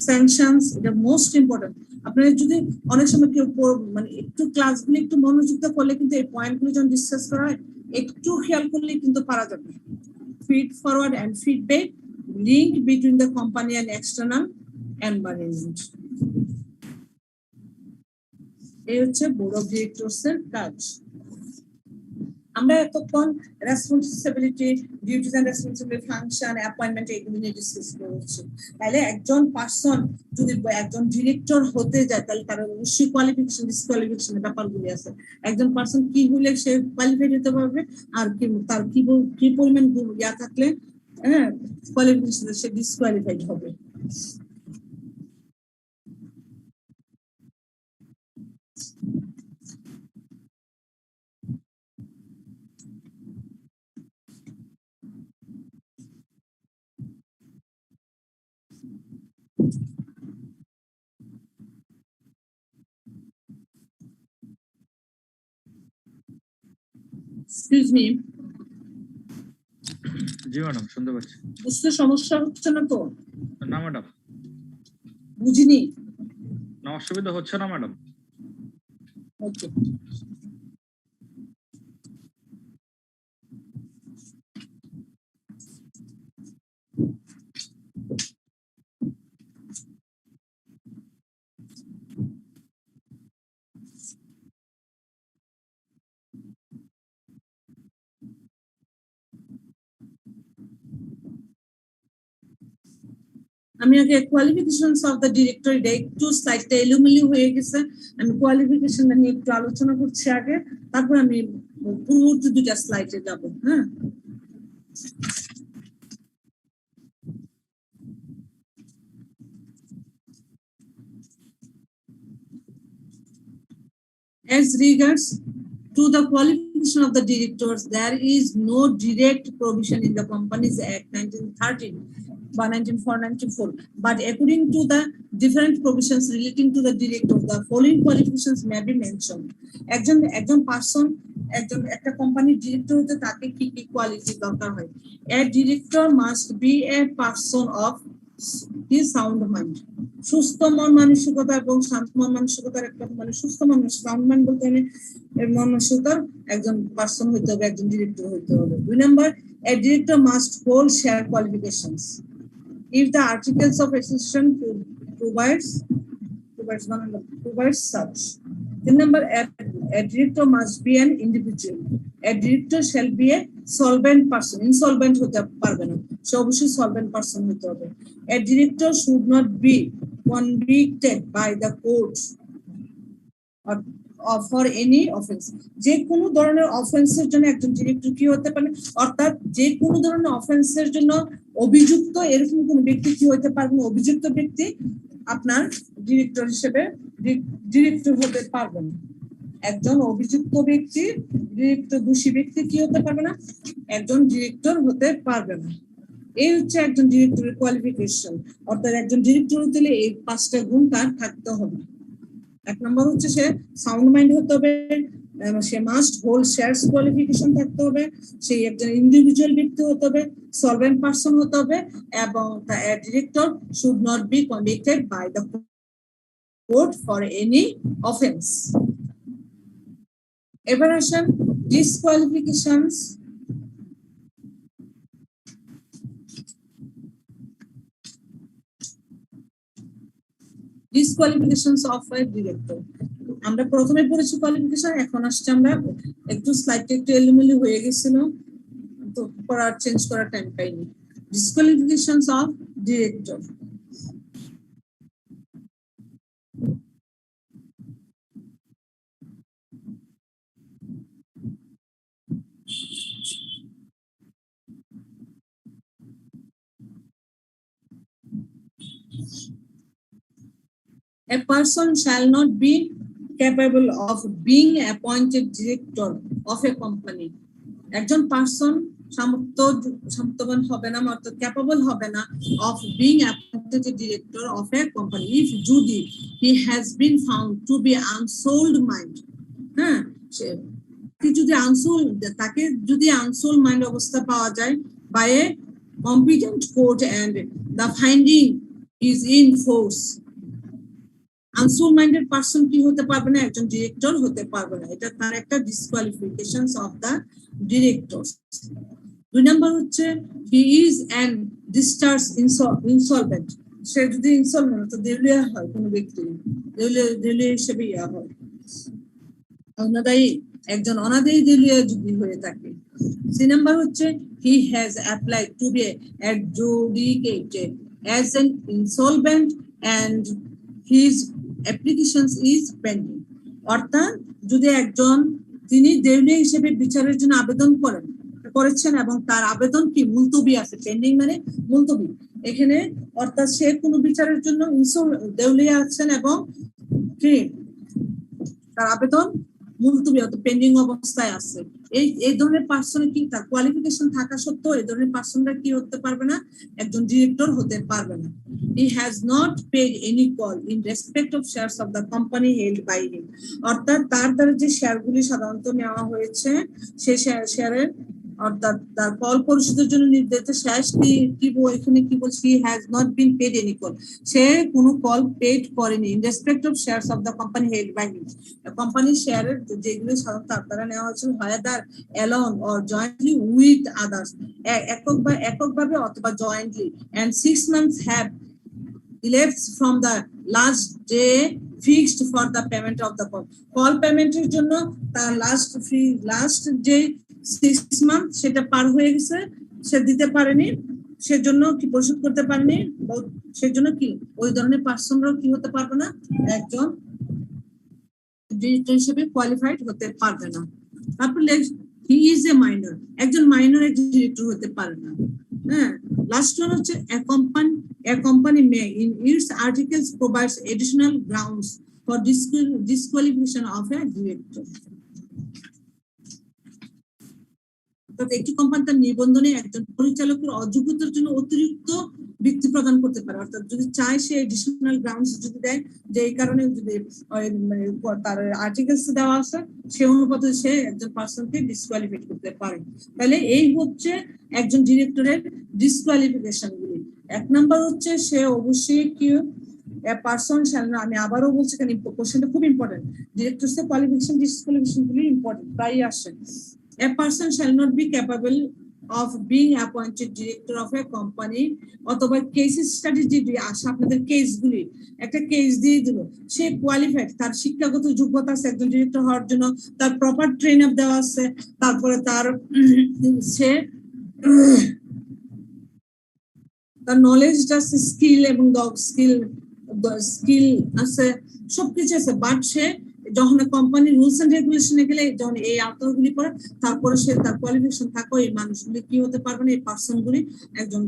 sanctions এটা মোস্ট ইম্পর্টেন্ট আপনারা যদি অনেক সময় কেউ মানে একটু ক্লাসগুলো একটু মনোযোগ করলে কিন্তু এই পয়েন্টগুলো যখন ডিসকাস করা হয় একটু খেয়াল করলে কিন্তু পারা যাবে feed forward and feedback link between the company and external environment এই হচ্ছে বোর্ড অফ ডিরেক্টরস এর কাজ আমরা এতক্ষণ responsibility duties and responsibility function appointment এগুলো নিয়ে ডিসকাস করছি তাহলে একজন পারসন যদি একজন ডিরেক্টর হতে যায় তাহলে তার অবশ্যই কোয়ালিফিকেশন ডিসকোয়ালিফিকেশনের ব্যাপারগুলি আছে একজন পারসন কি হলে সে কোয়ালিফাইড হতে পারবে আর কি তার কি পরিমাণ ইয়া থাকলে কোয়ালিফিকেশন সে ডিসকোয়ালিফাইড হবে এক্সকিউজ মি জি ম্যাডাম শুনতে পাচ্ছি বুঝতে সমস্যা হচ্ছে না তো না ম্যাডাম বুঝিনি না অসুবিধা হচ্ছে না ম্যাডাম ওকে আমি আগে কোয়ালিফিকেশনস অফ দ্য ডিরেক্টর এটা একটু স্লাইডটা এলোমেলো হয়ে গেছে আমি কোয়ালিফিকেশনটা নিয়ে একটু আলোচনা করছি আগে তারপর আমি পূর্ববর্তী দুইটা স্লাইডে যাব হ্যাঁ As regards to the qualification of the directors, there is no direct provision in the Companies Act 1913 by 1994. But according to the different provisions relating to the director, the following qualifications may be mentioned. একজন person একটা কোম্পানির director হতে তাকে কি কি quality দরকার হয় a director must be a person of his sound mind সুস্থ মন মানসিকতা এবং শান্ত মন মানসিকতার একটা মানে সুস্থ মন সাউন্ড মাইন্ড বলতে মানে মানসিকতার একজন পারসন হইতে হবে একজন ডিরেক্টর হইতে হবে দুই number a director must hold share qualifications if the articles of association provides such. The number a director must be an individual. A director shall be a solvent person. Insolvent হতে পারবে না সে অবশ্যই solvent person হতে হবে. A director should not be convicted by the court or for any offense. যে কোনো ধরনের অফেন্সের জন্য একজন ডিরেক্টর কি হতে পারে অর্থাৎ যে কোনো ধরনের অফেন্সের জন্য অভিযুক্ত এরকম কোন ব্যক্তি কি হতে পারবে না অভিযুক্ত ব্যক্তি আপনার ডিরেক্টর হিসেবে ডিরেক্টর হতে পারবে না একজন অভিযুক্ত ব্যক্তি ডিরেক্টর দোষী ব্যক্তি কি হতে পারবে না একজন ডিরেক্টর হতে পারবে না এই হচ্ছে একজন ডিরেক্টরের কোয়ালিফিকেশন অর্থাৎ একজন ডিরেক্টর হতে হলে এই পাঁচটা গুণ তার থাকতে হবে এক নম্বর হচ্ছে সে সাউন্ড মাইন্ড হতে হবে সে মাস্ট হোল্ড শেয়ারস কোয়ালিফিকেশন থাকতে হবে সে একজন ইন্ডিভিজুয়াল ব্যক্তি হতে হবে সলভেন্ট পারসন হতে হবে এবং director should not be convicted by the court for any offence এবার আসেন ডিসকোয়ালিফিকেশনস। ডিসকোয়ালিফিকেশনস অফ এ ডিরেক্টর। আমরা প্রথমে পড়েছি কোয়ালিফিকেশন, এখন আসছে আমরা একটু স্লাইডটা একটু এলোমেলো হয়ে গেছিল, তো পড়ার চেঞ্জ করার টাইম পাইনি। Disqualifications of director. A person shall not be capable of being appointed director of a company. একজন পার্সন সামর্থ্যবান হবে না, অর্থাৎ ক্যাপেবল হবে না of being appointed a director of a company if যদি he has been found to be unsound mind. হ্যাঁ, কি যদি তাকে যদি আনসোল্ড মাইন্ড অবস্থা পাওয়া যায় by a competent court and the finding is in force. Unsold minded person কি হতে পারবে না, একজন ডিরেক্টর হতে পারবে না। এটা তার একটা disqualifications of the directors. 2 number হচ্ছে he is an discharge insolvent. সে যদি ইনসলভেন্ট তো দেউলিয়া হয়, কোনো ব্যক্তি দেউলিয়া হিসেবে ইয়া হয়, অনাদায়ী, একজন অনাদায়ী দেউলিয়া যদি হয়ে থাকে। 3 নাম্বার হচ্ছে he has applied to be adjudicated as an insolvent and his applications is pending. অর্থাৎ যদি একজন তিনি দেউলিয়া হিসেবে বিচারের জন্য আবেদন করেছেন এবং তার আবেদন কি মুলতবি আছে, পেন্ডিং মানে মুলতবি এখানে, অর্থাৎ সে কোনো বিচারের জন্য দেউলিয়া আছেন এবং কি তার আবেদন মুলতবি অর্থাৎ পেন্ডিং অবস্থায় আছে। এই ধরনের পার্সনের কি তার কোয়ালিফিকেশন থাকা সত্ত্বেও এই ধরনের পার্সনরা কি হতে পারবে না, একজন ডিরেক্টর হতে পারবে না। He has not paid any call in respect of shares of the company held by him. অর্থাৎ তার দ্বারা যে শেয়ারগুলি সাধারণত নেওয়া হয়েছে সেই শেয়ারের অর্থাৎ তার কল পরিশোধের জন্য নির্ধারিত শেষ কি এখানে কি বলছি, he has not been paid any call, সে কোনো কল পেড করেনি in respect of shares of the company held by him. কোম্পানির শেয়ারের যেগুলো সাধারণত তার দ্বারা নেওয়া হয়েছে whether alone or jointly with others, এককভাবে অথবা jointly, and 6 months have elapsed from the last day fixed for the payment of the call পেমেন্টের জন্য তার লাস্ট যে 6 মান্থ সেটা পার হয়ে গেছে, সে দিতে পারেনি, সেজন্য কি পরিশোধ করতে পারেনি, সেজন্য কি ওই ধরনের পার্সনরাও কি হতে পারবে না, একজন ডিরেক্টর হিসেবে কোয়ালিফাইড হতে পারবে না। তারপর হি ইজ এ মাইনর, একজন মাইনর একজন ডিরেক্টর হতে পারে না। হ্যাঁ, লাস্ট ওয়ান হচ্ছে a company may in its articles provides additional grounds for disqualification of a director. একটি কোম্পানি তার নিবন্ধনে একজন পরিচালকের অযোগ্যতার জন্য অতিরিক্ত বৃত্তি প্রদান করতে পারে, অর্থাৎ যদি চায় সে এডিশনাল গ্রাউন্ডস যদি দেয় যে এই কারণে যদি তার আর্টিকেলস দেওয়া আছে সে অনুপাতে সে একজন পার্সনকে ডিসকোয়ালিফাই করতে পারে। তাহলে এই হচ্ছে একজন ডিরেক্টরের ডিসকোয়ালিফিকেশন গুলি। 1 নাম্বার হচ্ছে সে অবশ্যই কি পার্সন শ্যাল না, আমি আবারও বলছি কারণ কোশ্চেনটা খুব ইম্পর্টেন্ট, ডিরেক্টরস এর কোয়ালিফিকেশন ডিসকোয়ালিফিকেশন গুলি ইম্পর্টেন্ট, প্রায় আসে। A person shall not be capable of being appointed director of a company, অথবা কেস স্টাডি যদি আসে আপনাদের কেসগুলি, একটা কেস দিয়ে দিল, সে কোয়ালিফাইড, তার শিক্ষাগত যোগ্যতা আছে একজন ডিরেক্টর হওয়ার জন্য, তার প্রপার ট্রেন আপ দেওয়া আছে, তারপরে তার নলেজ আছে, স্কিল এবং স্কিল আছে, সবকিছু আছে, বাট সে যখন কোম্পানি রুলস এন্ড রেগুলেশনে গেলে যখন এই আওতাগুলি পড়ে তারপরে সে তার কোয়ালিফিকেশন থাকো এই মানুষগুলি কি হতে পারবে না, এই পার্সন গুলি একজন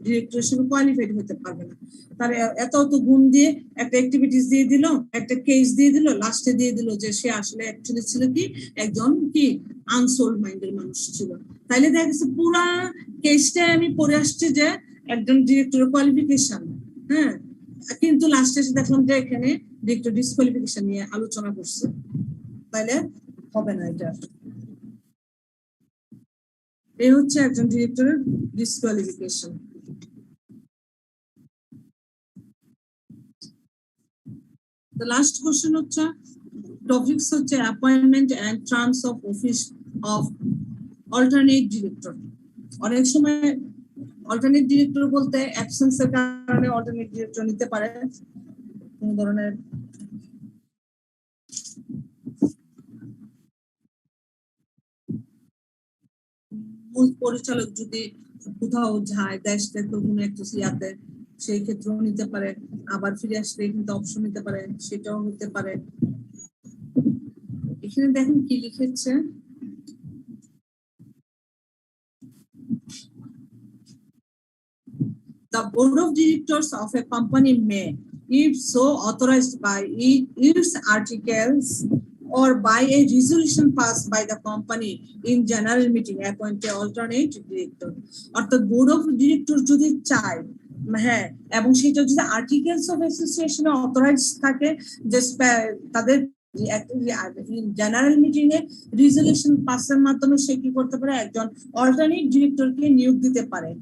ডিরেক্টর হিসেবে কোয়ালিফাইড হতে পারবে না। তার এত গুণ দিয়ে একটা অ্যাক্টিভিটিস দিয়ে দিল, একটা কেস দিয়ে দিল, লাস্টে দিয়ে দিল যে সে আসলে অ্যাকচুয়ালি ছিল কি একজন কি আনসোল্ড মাইন্ডের মানুষ ছিল। তাইলে দেখা গেছে পুরা কেসটা আমি পড়ে আসছি যে একজন ডিরেক্টরের কোয়ালিফিকেশন, হ্যাঁ, কিন্তু লাস্টে এসে দেখলাম যে এখানে ডিরেক্টর ডিসকোয়ালিফিকেশন নিয়ে আলোচনা করছে, তাইলে হবে না। এটা এই হচ্ছে একজন ডিরেক্টরের ডিসকোয়ালিফিকেশন। The last question হচ্ছে টপিকস হচ্ছে appointment and terms of office of alternate director. অনেক সময় অল্টারনেট ডিরেক্টর বলতে অ্যাবসেন্সের কারণে অল্টারনেট ডিরেক্টর নিতে পারে, কোন ধরনের মূল পরিচালক যদি কোথাও যায় দেশ থেকে কোনো একটা ইয়াতে, সেই ক্ষেত্রেও নিতে পারে, আবার ফিরে আসলে কিন্তু অপশন নিতে পারে, সেটাও হতে পারে। এখানে দেখেন কি লিখেছে, the board of directors of a company may, if so authorized by its articles or by a resolution passed by the company in general meeting, appoint a alternate director. অর্থাৎ বোর্ড অফ ডিরেক্টর যদি চায়, হ্যাঁ, এবং সেটা যদি articles of অ্যাসোসিয়েশনে authorize থাকে, যে তাদের জেনারেল মিটিং এ রিজলিউশন পাসের মাধ্যমে সে কি করতে পারে, একজন অল্টারনেট ডিরেক্টরকে নিয়োগ দিতে পারে,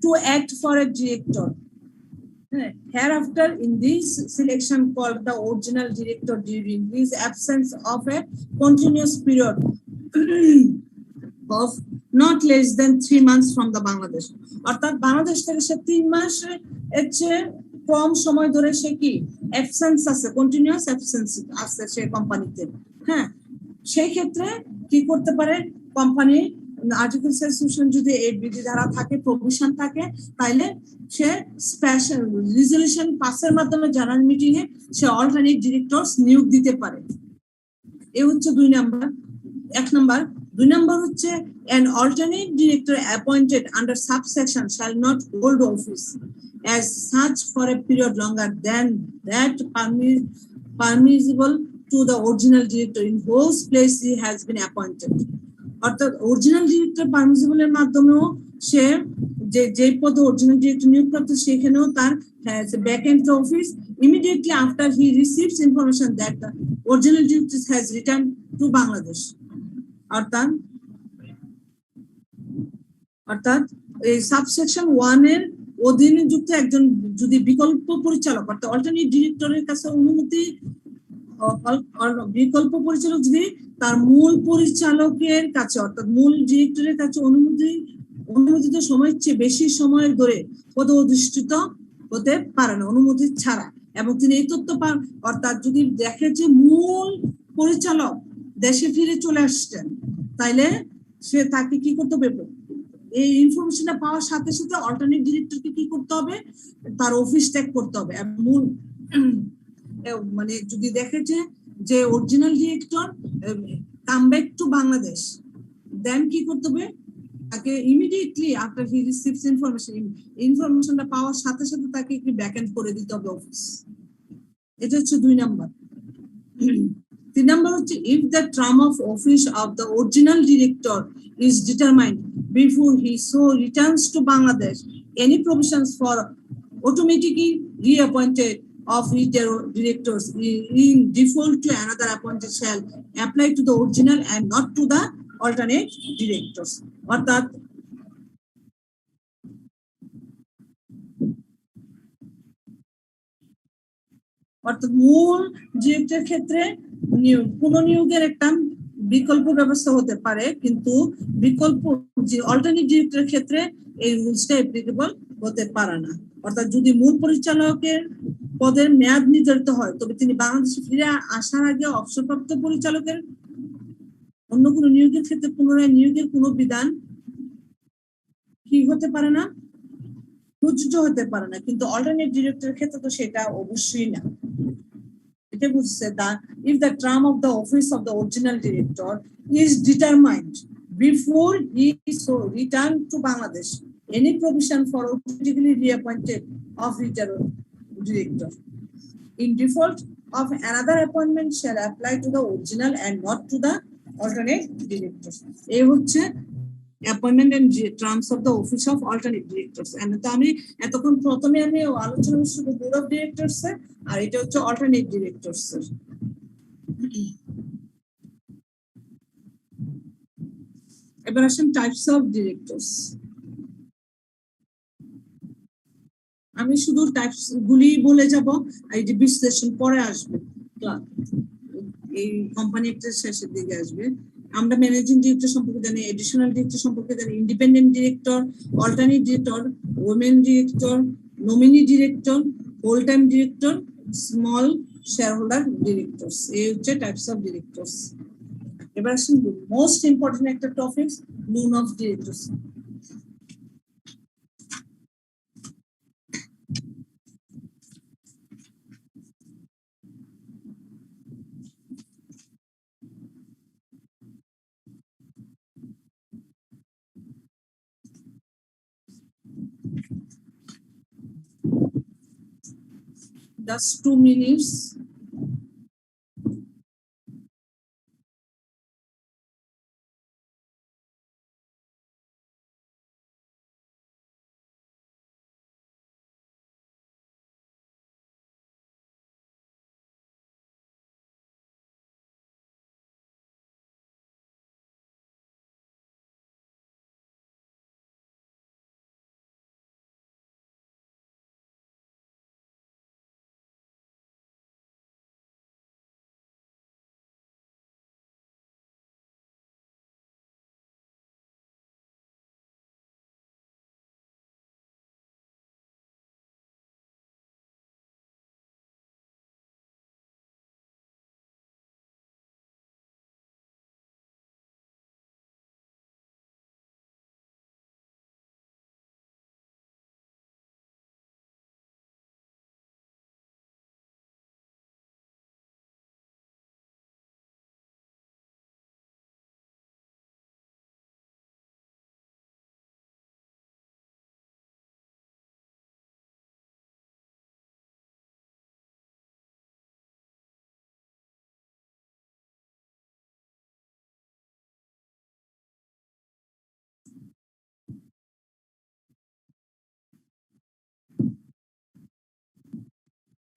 to act for a director. Hereafter, in this selection called the original director during his absence of a continuous period of not less than 3 months from the Bangladesh. অর্থাৎ বাংলাদেশ থেকে সে 3 মাস এর চেয়ে কম সময় ধরে সে কি অ্যাবসেন্স আছে, কন্টিনিউয়াস অ্যাবসেন্স আছে সে কোম্পানিতে, হ্যাঁ, সেই ক্ষেত্রে কি করতে পারে, কোম্পানি আর্টিকেলস অ্যাসোসিয়েশন যদি এই বিধি ধারা থাকে, প্রভিশন থাকে, তাইলে সে স্পেশাল রিজলিউশন পাসের মাধ্যমে জেনারেল মিটিং এ সে অল্টারনেট ডিরেক্টরস নিয়োগ দিতে পারে। এই হচ্ছে 2 নাম্বার। 1 নাম্বার। 2 নাম্বার হচ্ছে an alternate director appointed under subsection shall not hold office as such for a period longer than that permissible to the original director in whose place he has been appointed. অর্থাৎ original director permissible এর মাধ্যমেও সে যে পদে original director নিয়োগপ্রাপ্ত সেখানেও তার vacant the office immediately after he receives information that the original director has returned to Bangladesh. অর্থাৎ এই সাবসেকশন 1 এর অধীনে যুক্ত একজন যদি বিকল্প পরিচালক অর্থাৎ অল্টারনেট ডিরেক্টরের কাছে অনুমতি, বিকল্প পরিচালক যদি তার মূল পরিচালকের কাছে অর্থাৎ মূল ডিরেক্টরের কাছে অনুমোদিত সময়ের চেয়ে বেশি সময় ধরে পদে অধিষ্ঠিত হতে পারে না অনুমতি ছাড়া, এবং তিনি এই তথ্য পান, অর্থাৎ যদি দেখে যে মূল পরিচালক দেশে ফিরে চলে আসছেন, তাইলে সে তাকে কি করতে হবে, এই ইনফরমেশনটা পাওয়ার সাথে সাথে অল্টারনেট ডিরেক্টরকে কি করতে হবে, তার অফিস ত্যাগ করতে হবে। মূল মানে যদি দেখে যে original director come back to Bangladesh, then কি করতে হবে, তাকে ইমিডিয়েটলি আফটার হি রিসিভস ইনফরমেশনটা পাওয়ার সাথে সাথে তাকে কি ভ্যাকেন্ট করে দিতে হবে অফিস। এটা হচ্ছে 2 নাম্বার। 3 নাম্বার হচ্ছে if the term of office of the original director is determined before he so returns to Bangladesh, any provisions for automatically reappointed of directors in default to another appointed shall apply to the original and not to the alternate directors. অর্থাৎ মূল ডিরেক্টরের ক্ষেত্রে পুনঃনিয়োগের একটা বিকল্প ব্যবস্থা হতে পারে, কিন্তু বিকল্প যে অল্টারনেট ডিরেক্টরের ক্ষেত্রে এই রুলসটা অ্যাপ্লিকেবল হতে পারে না। অর্থাৎ যদি মূল পরিচালকের পদের মেয়াদ নির্ধারিত হয়, তবে তিনি বাংলাদেশে ফিরে আসার আগে অবসরপ্রাপ্ত পরিচালকের অন্য কোনো নিয়োগের ক্ষেত্রে পুনরায় নিয়োগের কোনো বিধান কি হতে পারে না, প্রযোজ্য হতে পারে না, কিন্তু অল্টারনেট ডিরেক্টরের ক্ষেত্রে তো সেটা অবশ্যই না। এটা বুঝছে that if the term of the office of the original director is determined before he so return to Bangladesh, any provision for automatically reappointed of director in default of another appointment shall apply to the original and not to the alternate director. এই হচ্ছে appointment and terms of the office of alternate directors. And তো আমি এতক্ষণ প্রথমে আমি আলোচনা করছি board of directors এর, আর এটা হচ্ছে alternate directors এর। এবার আসেন টাইপস অফ ডিরেক্টরস। আমি শুধু টাইপস গুলি বলে যাব, এই যে বিশ্লেষণ পরে আসবে। এই কোম্পানি একটা শেষের দিকে আসবে। আমরা ম্যানেজিং ডিরেক্টর সম্পর্কে জানি, এডিশনাল ডিরেক্টর সম্পর্কে জানি, independent director, alternate director, women director, nominee director, whole time director, small shareholder directors. এই হচ্ছে টাইপস অফ ডিরেক্টরস। এবার আসুন মোস্ট ইম্পর্টেন্ট একটা topic, loan of directors. Just 2 minutes.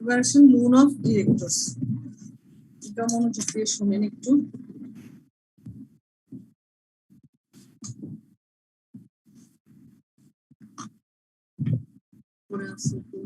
Version loan of directors. এটা মনোযোগ দিয়ে শুনেন একটু। পরে আসছে একটু।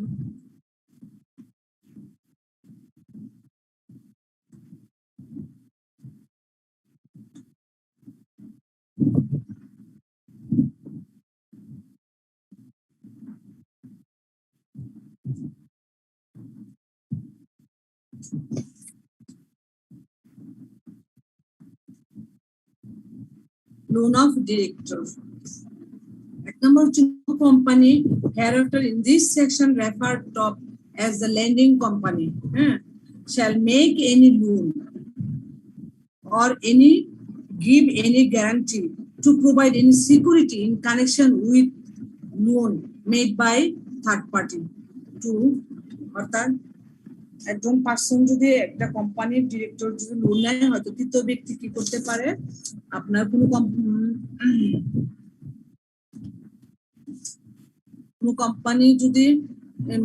Loan of director. এক নম্বর হচ্ছে company hereafter in this section referred to as the lending company shall make any loan or any give any guarantee to provide any security in connection with loan made by third party to অর্থাৎ একজন person যদি একটা কোম্পানির director যদি loan নেয়, হয়তো তৃতীয় ব্যক্তি কি করতে পারে, আপনার কোনো কোম্পানি যদি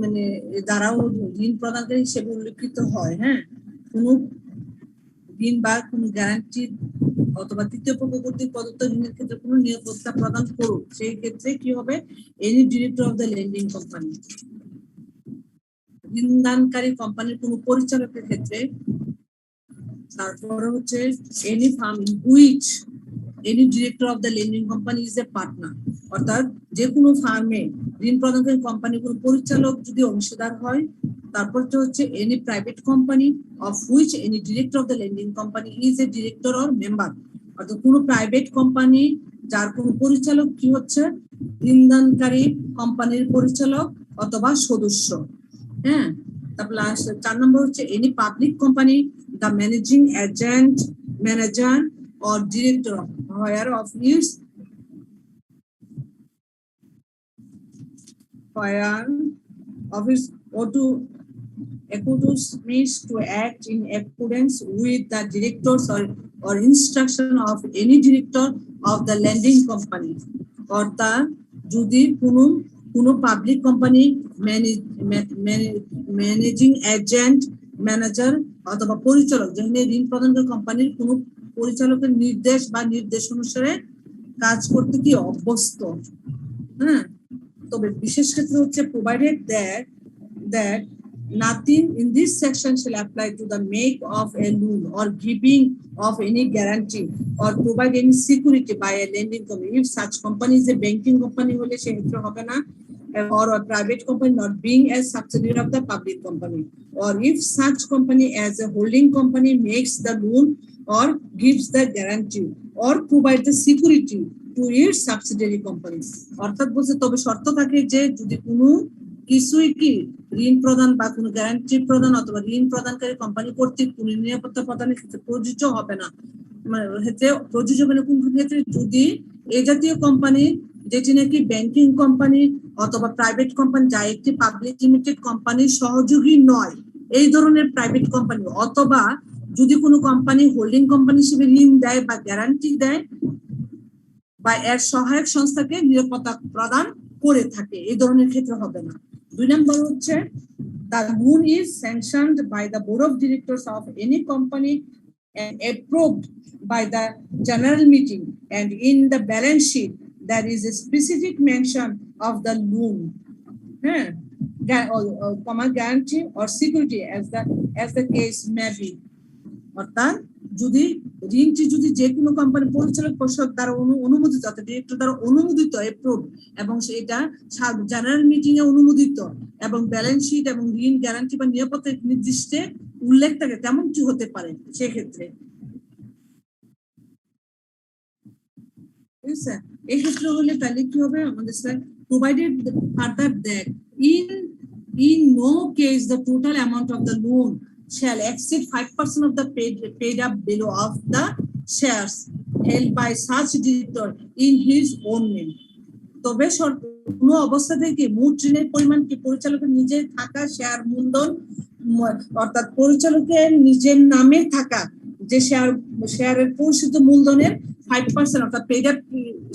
মানে দ্বারাও ঋণ প্রদানকারী হিসেবে উল্লেখিত হয়, কোনো ঋণ বা কোনো গ্যারান্টি অথবা তৃতীয় পক্ষ কর্তৃক প্রদত্ত ঋণের ক্ষেত্রে কোনো নিরাপত্তা প্রদান করুক, সেই ক্ষেত্রে কি হবে, any director of the lending company. ঋণদানকারী কোম্পানির কোনো পরিচালকের ক্ষেত্রে। তারপরে হচ্ছে any firm in which any director of the lending company is a partner, অর্থাৎ যে কোনো ফার্মে ঋণ প্রদানকারী কোম্পানির কোনো পরিচালক যদি অংশীদার হয়। তারপর হচ্ছে any private company of which any director of the lending company is A director or member, অর্থাৎ কোনো প্রাইভেট কোম্পানি যার কোনো পরিচালক কি হচ্ছে, ঋণদানকারী কোম্পানির পরিচালক অথবা সদস্য। তারপর 4 নম্বর হচ্ছে any public company the managing agent, manager or director where of his or to means to act in accordance with the directors or instruction of any director of the lending company, অর্থাৎ যদি কোনো public company managing agent, manager অথবা পরিচালক যেখানে ঋণ প্রদানকারী কোম্পানির কোনো পরিচালকের নির্দেশ বা নির্দেশ অনুসারে কাজ করতে কি অভ্যস্ত। তবে বিশেষ ক্ষেত্রে হচ্ছে provided that nothing in this section shall apply to the make of a loan or giving of any guarantee or provide any security by a lending company. If such company is a banking company, hole se kshetre hobe na, or a private company not being a subsidiary of the public company, or if such company as a holding company makes the loan or gives the guarantee or provide the security to its subsidiary companies. অর্থাৎ বলছে তবে শর্ত থাকে যে যদি কোনো কিছুই কি ঋণ প্রদান বা কোনো গ্যারান্টি প্রদান অথবা ঋণ প্রদানকারী কোম্পানি কর্তৃক কোনো নিরাপত্তা প্রদানের ক্ষেত্রে প্রযোজ্য হবে না, মানে ক্ষেত্রে প্রযোজ্য হবে না কোন ক্ষেত্রে যদি এই জাতীয় কোম্পানি যেটি নাকি ব্যাংকিং কোম্পানি অথবা প্রাইভেট কোম্পানি যা একটি পাবলিক লিমিটেড কোম্পানির সহযোগী নয়, এই ধরনের প্রাইভেট কোম্পানি, অথবা যদি কোনো কোম্পানি হোল্ডিং কোম্পানি হিসেবে ঋণ দেয় বা গ্যারান্টি দেয় বা এর সহায়ক সংস্থাকে নিরাপত্তা প্রদান করে থাকে, এই ধরনের ক্ষেত্রে হবে না। 2 নম্বর হচ্ছে the loan is sanctioned by the board of directors of any company and approved by the general meeting, and in the balance sheet there is a specific mention of the loan, guarantee or security as the case may be. অর্থাৎ যদি ঋণটি যদি যে কোনো company পরিচালক পর্ষদ দ্বারা অনুমোদিত অর্থাৎ ডিরেক্টর দ্বারা অনুমোদিত অ্যাপ্রুভ এবং সেটা জেনারেল মিটিং এ অনুমোদিত এবং ব্যালেন্স শিট এবং ঋণ গ্যারান্টি বা নিরাপত্তা নির্দিষ্টে উল্লেখ থাকে তেমনটি হতে পারে সেক্ষেত্রে, ঠিক আছে। এই ক্ষেত্রে হলে তাহলে কি হবে আমাদের sir provided further that in no case the total amount of the loan shall exceed 5% of the paid up below of the shares held by such director in his own name. তবে কোনো অবস্থা থেকে মোট ঋণের পরিমাণ কি পরিচালকের নিজের থাকা শেয়ার মূলধন অর্থাৎ পরিচালকের নিজের নামে থাকা যে শেয়ারের পরিশোধিত মূলধনের 5% অর্থাৎ পেড আপ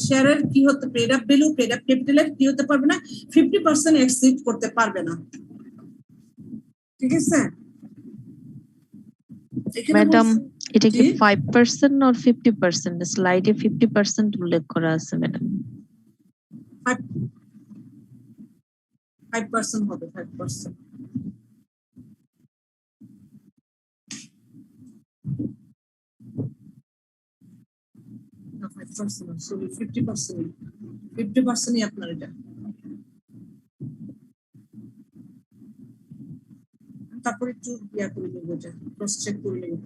শেয়ারের কি হতে paid up value paid up ক্যাপিটালের কি হতে পারবে না 50% এক্সিড করতে পারবে না, ঠিক আছে ম্যাডাম। এটা কি 5% or 50%? স্লাইডে 50% উল্লেখ করা আছে ম্যাডাম। 5% হবে 5%। Sorry, 50% আপনার এটা। তারপরে একটু ইয়া করে নেবো, এটা ক্রস চেক করে নেবো।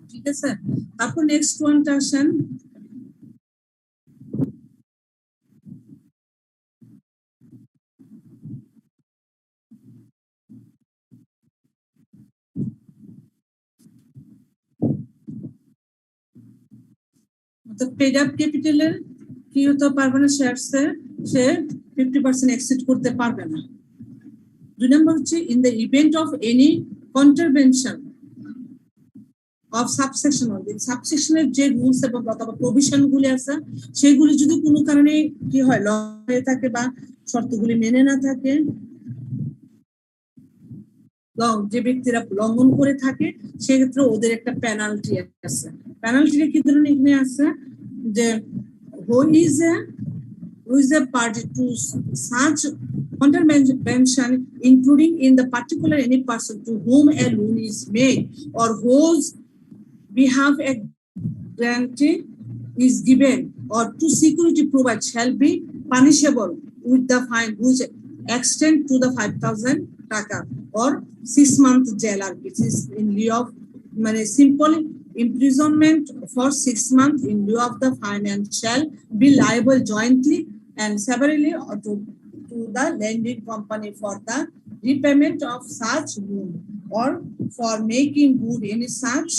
ঠিক আছে, তারপর নেক্সট ওয়ানটা আসেন। পেড আপ ক্যাপিটালের কি হতে পারবে না, শেয়ারসে সে 50% এক্সিড করতে পারবে না। 2 নম্বর হচ্ছে in the event of any contravention of subsection, সাবসেকশনের যে রুলস এবং অথবা প্রভিশন গুলি আছে সেগুলি যদি কোনো কারণে কি হয় লঙ্ঘন হয়ে থাকে বা শর্তগুলি মেনে না থাকে, যে ব্যক্তিরা লঙ্ঘন করে থাকে সেক্ষেত্রে ওদের একটা পেনাল্টি আছে। পেনাল্টিটা কি ধরনের এখানে আছে যে who is a party to such contravention including in the particular any person to whom a loan is made or whose behalf a guarantee is given or to security provided shall be punishable with the fine which extend to the 5,000 taka or 6-month jail, which is in lieu of simple imprisonment for 6 months in lieu of the fine, and shall be liable jointly and severally to the lending company for the repayment of such loan or for making good any such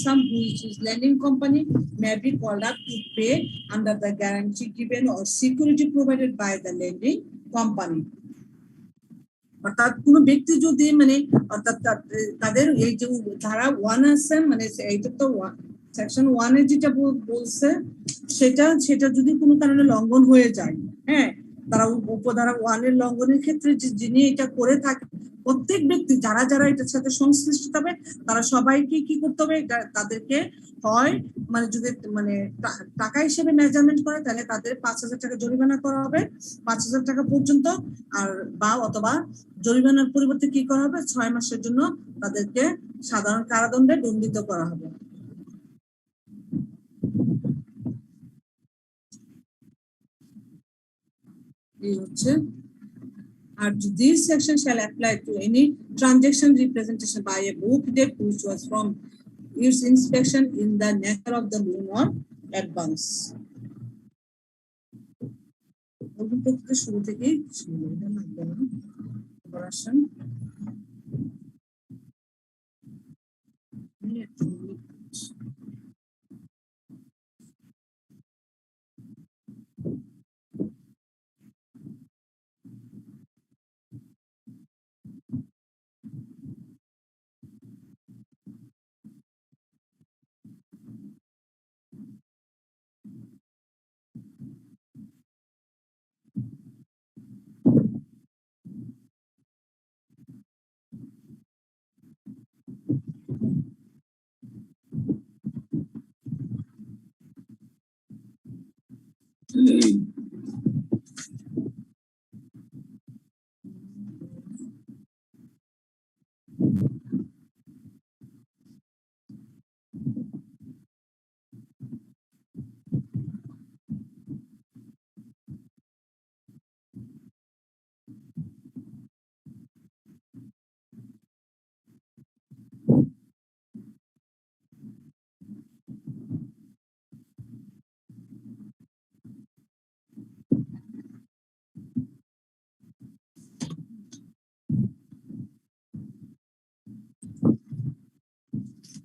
sum which is lending company may be called up to pay under the guarantee given or security provided by the lending company. অর্থাৎ কোন ব্যক্তি যদি অর্থাৎ তাদের এই যে ধারা 1 আছে এইটা তো সেকশন 1 এ যেটা বলছে সেটা যদি কোনো কারণে লঙ্ঘন হয়ে যায়, তারা উপধারা 1 এর লঙ্ঘনের ক্ষেত্রে যিনি এটা করে থাকে প্রত্যেক ব্যক্তি যারা যারা এটার সাথে সংশ্লিষ্ট হবে তারা সবাইকে কি করতে হবে, তাদেরকে হয় মানে যদি মানে টাকা হিসেবে মেজারমেন্ট করে তাহলে তাদের 5,000 টাকা জরিমানা করা হবে, 5,000 টাকা পর্যন্ত, আর বা অথবা জরিমানার পরিবর্তে কি করা হবে, 6 মাসের জন্য তাদেরকে সাধারণ কারাদণ্ডে দণ্ডিত করা হবে। এই হচ্ছে, and this section shall apply to any transaction representation by a book debt which was from its inspection in the nature of the loan or advance. শুরু থেকেই আসেন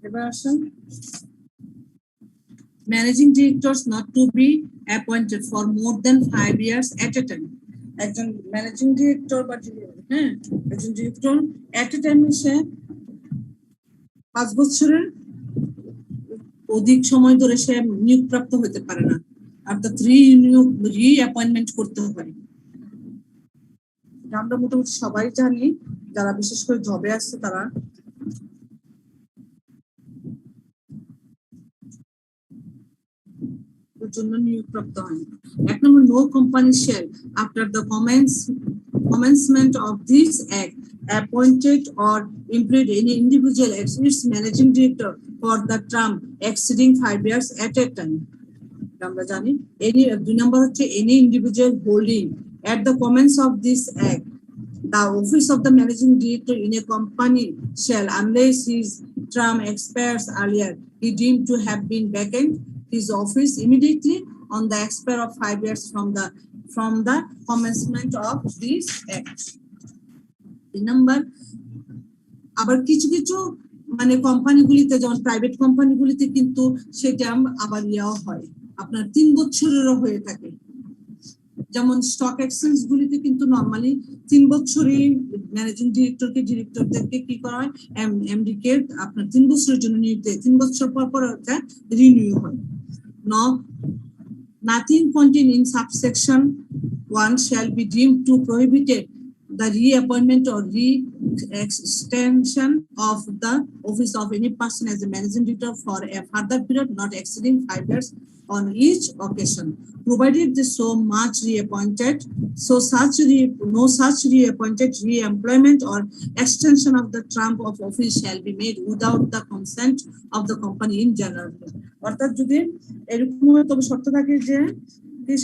এবার আসেন managing directors not to be appointed for more than 5 years at a time। একজন managing director বা একজন director এট এ time সে 5 বছরের অধিক সময় ধরে সে নিয়োগপ্রাপ্ত হতে পারে না, অর্থাৎ রি অ্যাপয়েন্টমেন্ট করতে পারে। আমরা মোটামুটি সবাই জানি, যারা বিশেষ করে জবে আসছে তারা জন্য নিয়োগপ্রাপ্ত হয়। 1 number, no company shall after the commencement of this act appointed or employed any individual as its managing director for the term exceeding 5 years at a time। আমরা জানি any 2 নম্বর হচ্ছে any individual holding at the commence of this act the office of the managing director in a company shall, unless his term expires earlier, he deemed to have been vacant his office immediately on the expire of 5 years from the commencement of this act। Number, আবার কিছু কিছু মানে কোম্পানিগুলিতে, যেমন private কোম্পানিগুলিতে কিন্তু সেটা আবার ইয়াও হয়, আপনার 3 বছরেরও হয়ে থাকে। যেমন স্টক এক্সচেঞ্জ গুলিতে কিন্তু নরমালি 3 বছরই ম্যানেজিং ডিরেক্টরদেরকে কি করা হয়, এমডি কে আপনার 3 বছরের জন্য নিয়োগ দেয়, 3 বছর পর পর ওটা রিনিউ হয়। Nothing contained in subsection 1 shall be deemed to prohibited the reappointment or re-extension of the office of any person as a managing director for a further period not exceeding 5 years on each occasion, provided the so much reappointed, no such reappointed, re-employment or extension of the term of office shall be made without the consent of the company in general। অর্থাৎ যদি এরকম তবে শর্ত থাকে যে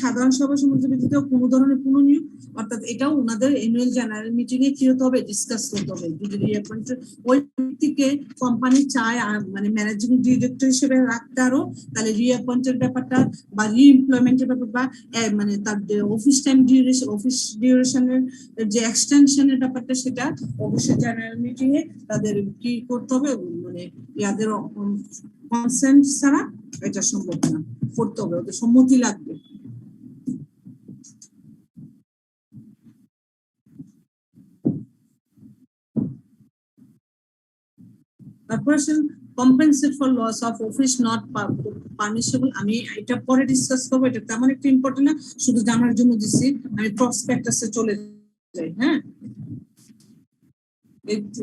সাধারণ সভা সম্মতি ব্যতীত কোনো ধরনের পুনর্নিয়োগ, অর্থাৎ এটাও ওনাদের অ্যানুয়াল জেনারেল মিটিং এ কি হতে হবে, ডিসকাস করতে হবে। যদি ওই ব্যক্তিকে কোম্পানি চায় মানে ম্যানেজিং ডিরেক্টর হিসেবে রাখতে আরো, তাহলে রিঅ্যাপয়েন্টের ব্যাপারটা বা রিএমপ্লয়মেন্টের ব্যাপার বা মানে তার অফিস টাইম ডিউরেশন, অফিস ডিউরেশনের যে এক্সটেনশনের ব্যাপারটা, সেটা অবশ্যই জেনারেল মিটিং এ তাদের কি করতে হবে, মানে ইয়াদের কনসেন্ট ছাড়া এটা সম্ভব না, করতে হবে, ওদের সম্মতি লাগবে। A person compensated for loss of office not punishable। আমি এটা পরে ডিসকাস করবো, এটা তেমন একটা ইম্পর্টেন্ট না, শুধু জানার জন্য দিচ্ছি। আমি প্রসপেক্টাসে চলে যাই। হ্যাঁ, it-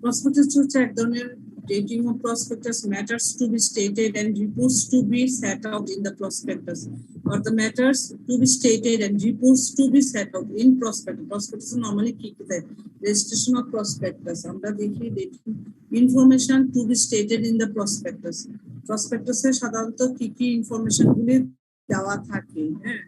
prospectus হচ্ছে এক ধরনের dating of prospectus matters to be stated and reports to be set out in the prospectus or the matters to be stated and reports to be set out in prospectus. Prospectus normally কি কি দেয়? Registration of prospectus আমরা দেখি dating information to be stated in the prospectus. Prospectus এ সাধারণত কি কি information গুলি দেওয়া থাকে, হ্যাঁ?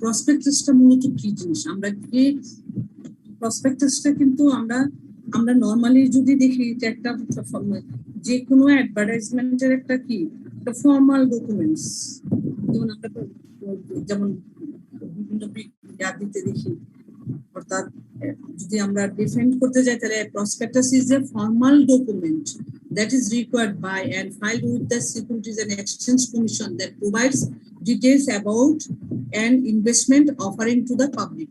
প্রসপেক্টাসটা মূলত কি জিনিস? আমরা কি প্রসপেক্টাসটা কিন্তু আমরা নরমালি যদি দেখি যে একটা যে কোনো অ্যাডভার্টাইজমেন্টের একটা কি একটা ফর্মাল ডকুমেন্টস, যেমন আমরা যেমন বিভিন্ন দিতে দেখি, অর্থাৎ যদি আমরা ডিফেন্ড করতে যাই তাহলে prospectus is a formal document that is required by and filed with the Securities and Exchange Commission that provides details about an investment offering to the public.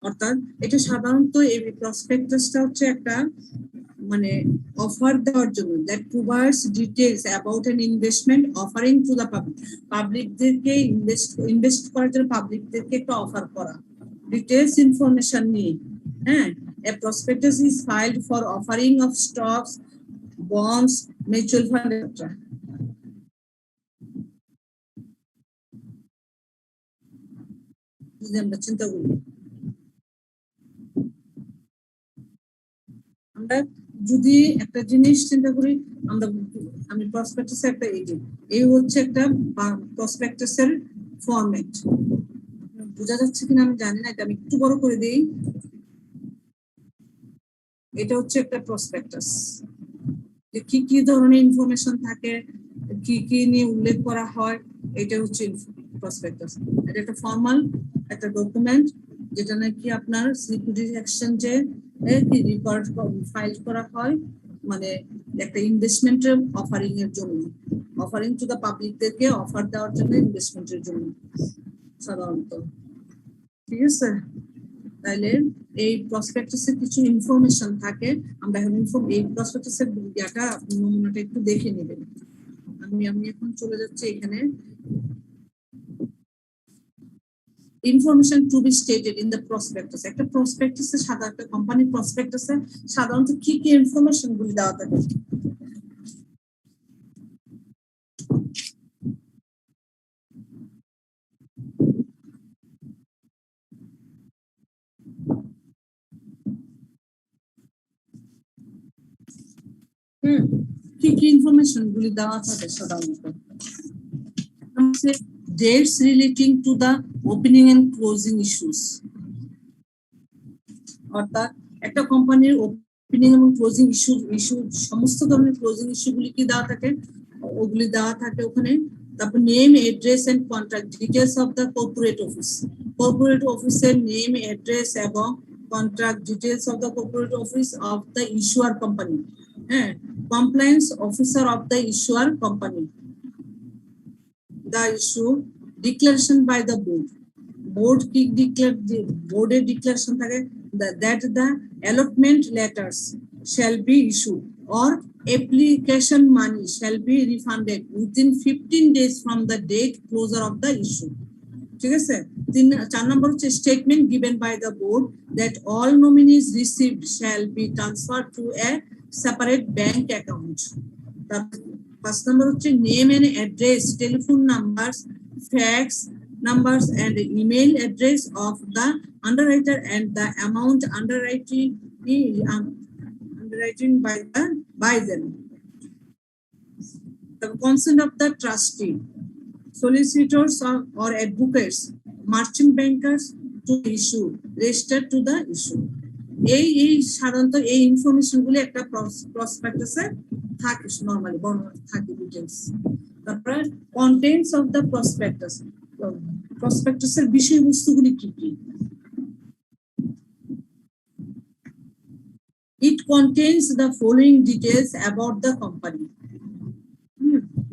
অর্থাৎ এটা সাধারণত এই প্রসপেক্টাসটা হচ্ছে একটা মানে অফার দেওয়ার জন্য that provides details about an investment offering to the public. পাবলিকদেরকে ইনভেস্ট করার জন্য পাবলিকদেরকে একটা অফার করা, ডিটেইলস ইনফরমেশন নিয়ে, হ্যাঁ? A prospectus is filed for offering of stocks, bonds, mutual fund, etc. যদি আমরা চিন্তা করি, আমরা যদি একটা জিনিস চিন্তা করি, আমি প্রসপেক্টাসে একটা এই হচ্ছে একটা প্রসপেক্টাসের ফরম্যাট। বোঝা যাচ্ছে কিনা আমি জানি না, এটা আমি একটু বড় করে দিই। এটা হচ্ছে একটা প্রসপেক্টাস, যে কি কি ধরনের ইনফরমেশন থাকে, কি কি নিয়ে উল্লেখ করা হয়, এটা হচ্ছে প্রসপেক্টাস। এটা একটা ফর্মাল একটা ডকুমেন্ট যেটা নাকি আপনার সিকিউরিটিজ এক্সচেঞ্জে রেকর্ড ফাইল করা হয়, মানে একটা ইনভেস্টমেন্টের অফারিং এর জন্য, অফারিং টু দা পাবলিকদেরকে অফার দেওয়ার জন্য, ইনভেস্টমেন্টের জন্য সাধারণত। ঠিক আছে, তাহলে এই প্রসপেক্টাসে কিছু ইনফরমেশন থাকে। আমরা এখন এই প্রসপেক্টাসের ইয়াটা নমুনাটা একটু দেখে নেবেন। আমি এখন চলে যাচ্ছি এখানে information to be stated in the prospectus. একটা প্রসপেক্টাসে সাধারণত কোম্পানি প্রসপেক্টাসে সাধারণত কি কি ইনফরমেশন গুলি দেওয়া থাকে? কি কি ইনফরমেশন গুলি দেওয়া থাকে সাধারণত? Dates relating to the opening and closing issues, অর্থাৎ একটা কোম্পানির ওপেনিং এবং ক্লোজিং ইস্যু সমস্ত ধরনের ক্লোজিং ইস্যুগুলি কি দেওয়া থাকে, ওগুলি দেওয়া থাকে ওখানে। তারপর name, address and contact details of the corporate office, corporate অফিসের নেম, অ্যাড্রেস এবং contract details of the corporate office of the issuer company, হ্যাঁ, compliance officer of the issuer company, the issue declaration by the board কি declare, boardের declaration থাকে that the allotment letters shall be issued or application money shall be refunded within 15 days from the date closure of the issue, ঠিক আছে। 4 নম্বর হচ্ছে statement given by the board that all nominees received shall be transferred to a separate bank account। 5 নম্বর হচ্ছে name and address, telephone numbers, fax numbers and email address of the underwriter and the amount underwriting by them. The consent of the trustee, solicitors or advocates, merchant bankers to issue, registered to the issue. এই সাধারণত এই information গুলো একটা প্রসপেক্টাসে থাকে, normally বর্ণনা থাকে details. তারপরে contents of the prospectus, প্রসপেক্টাসের বিষয়বস্তুগুলি কি কি। It contains the following details about the company.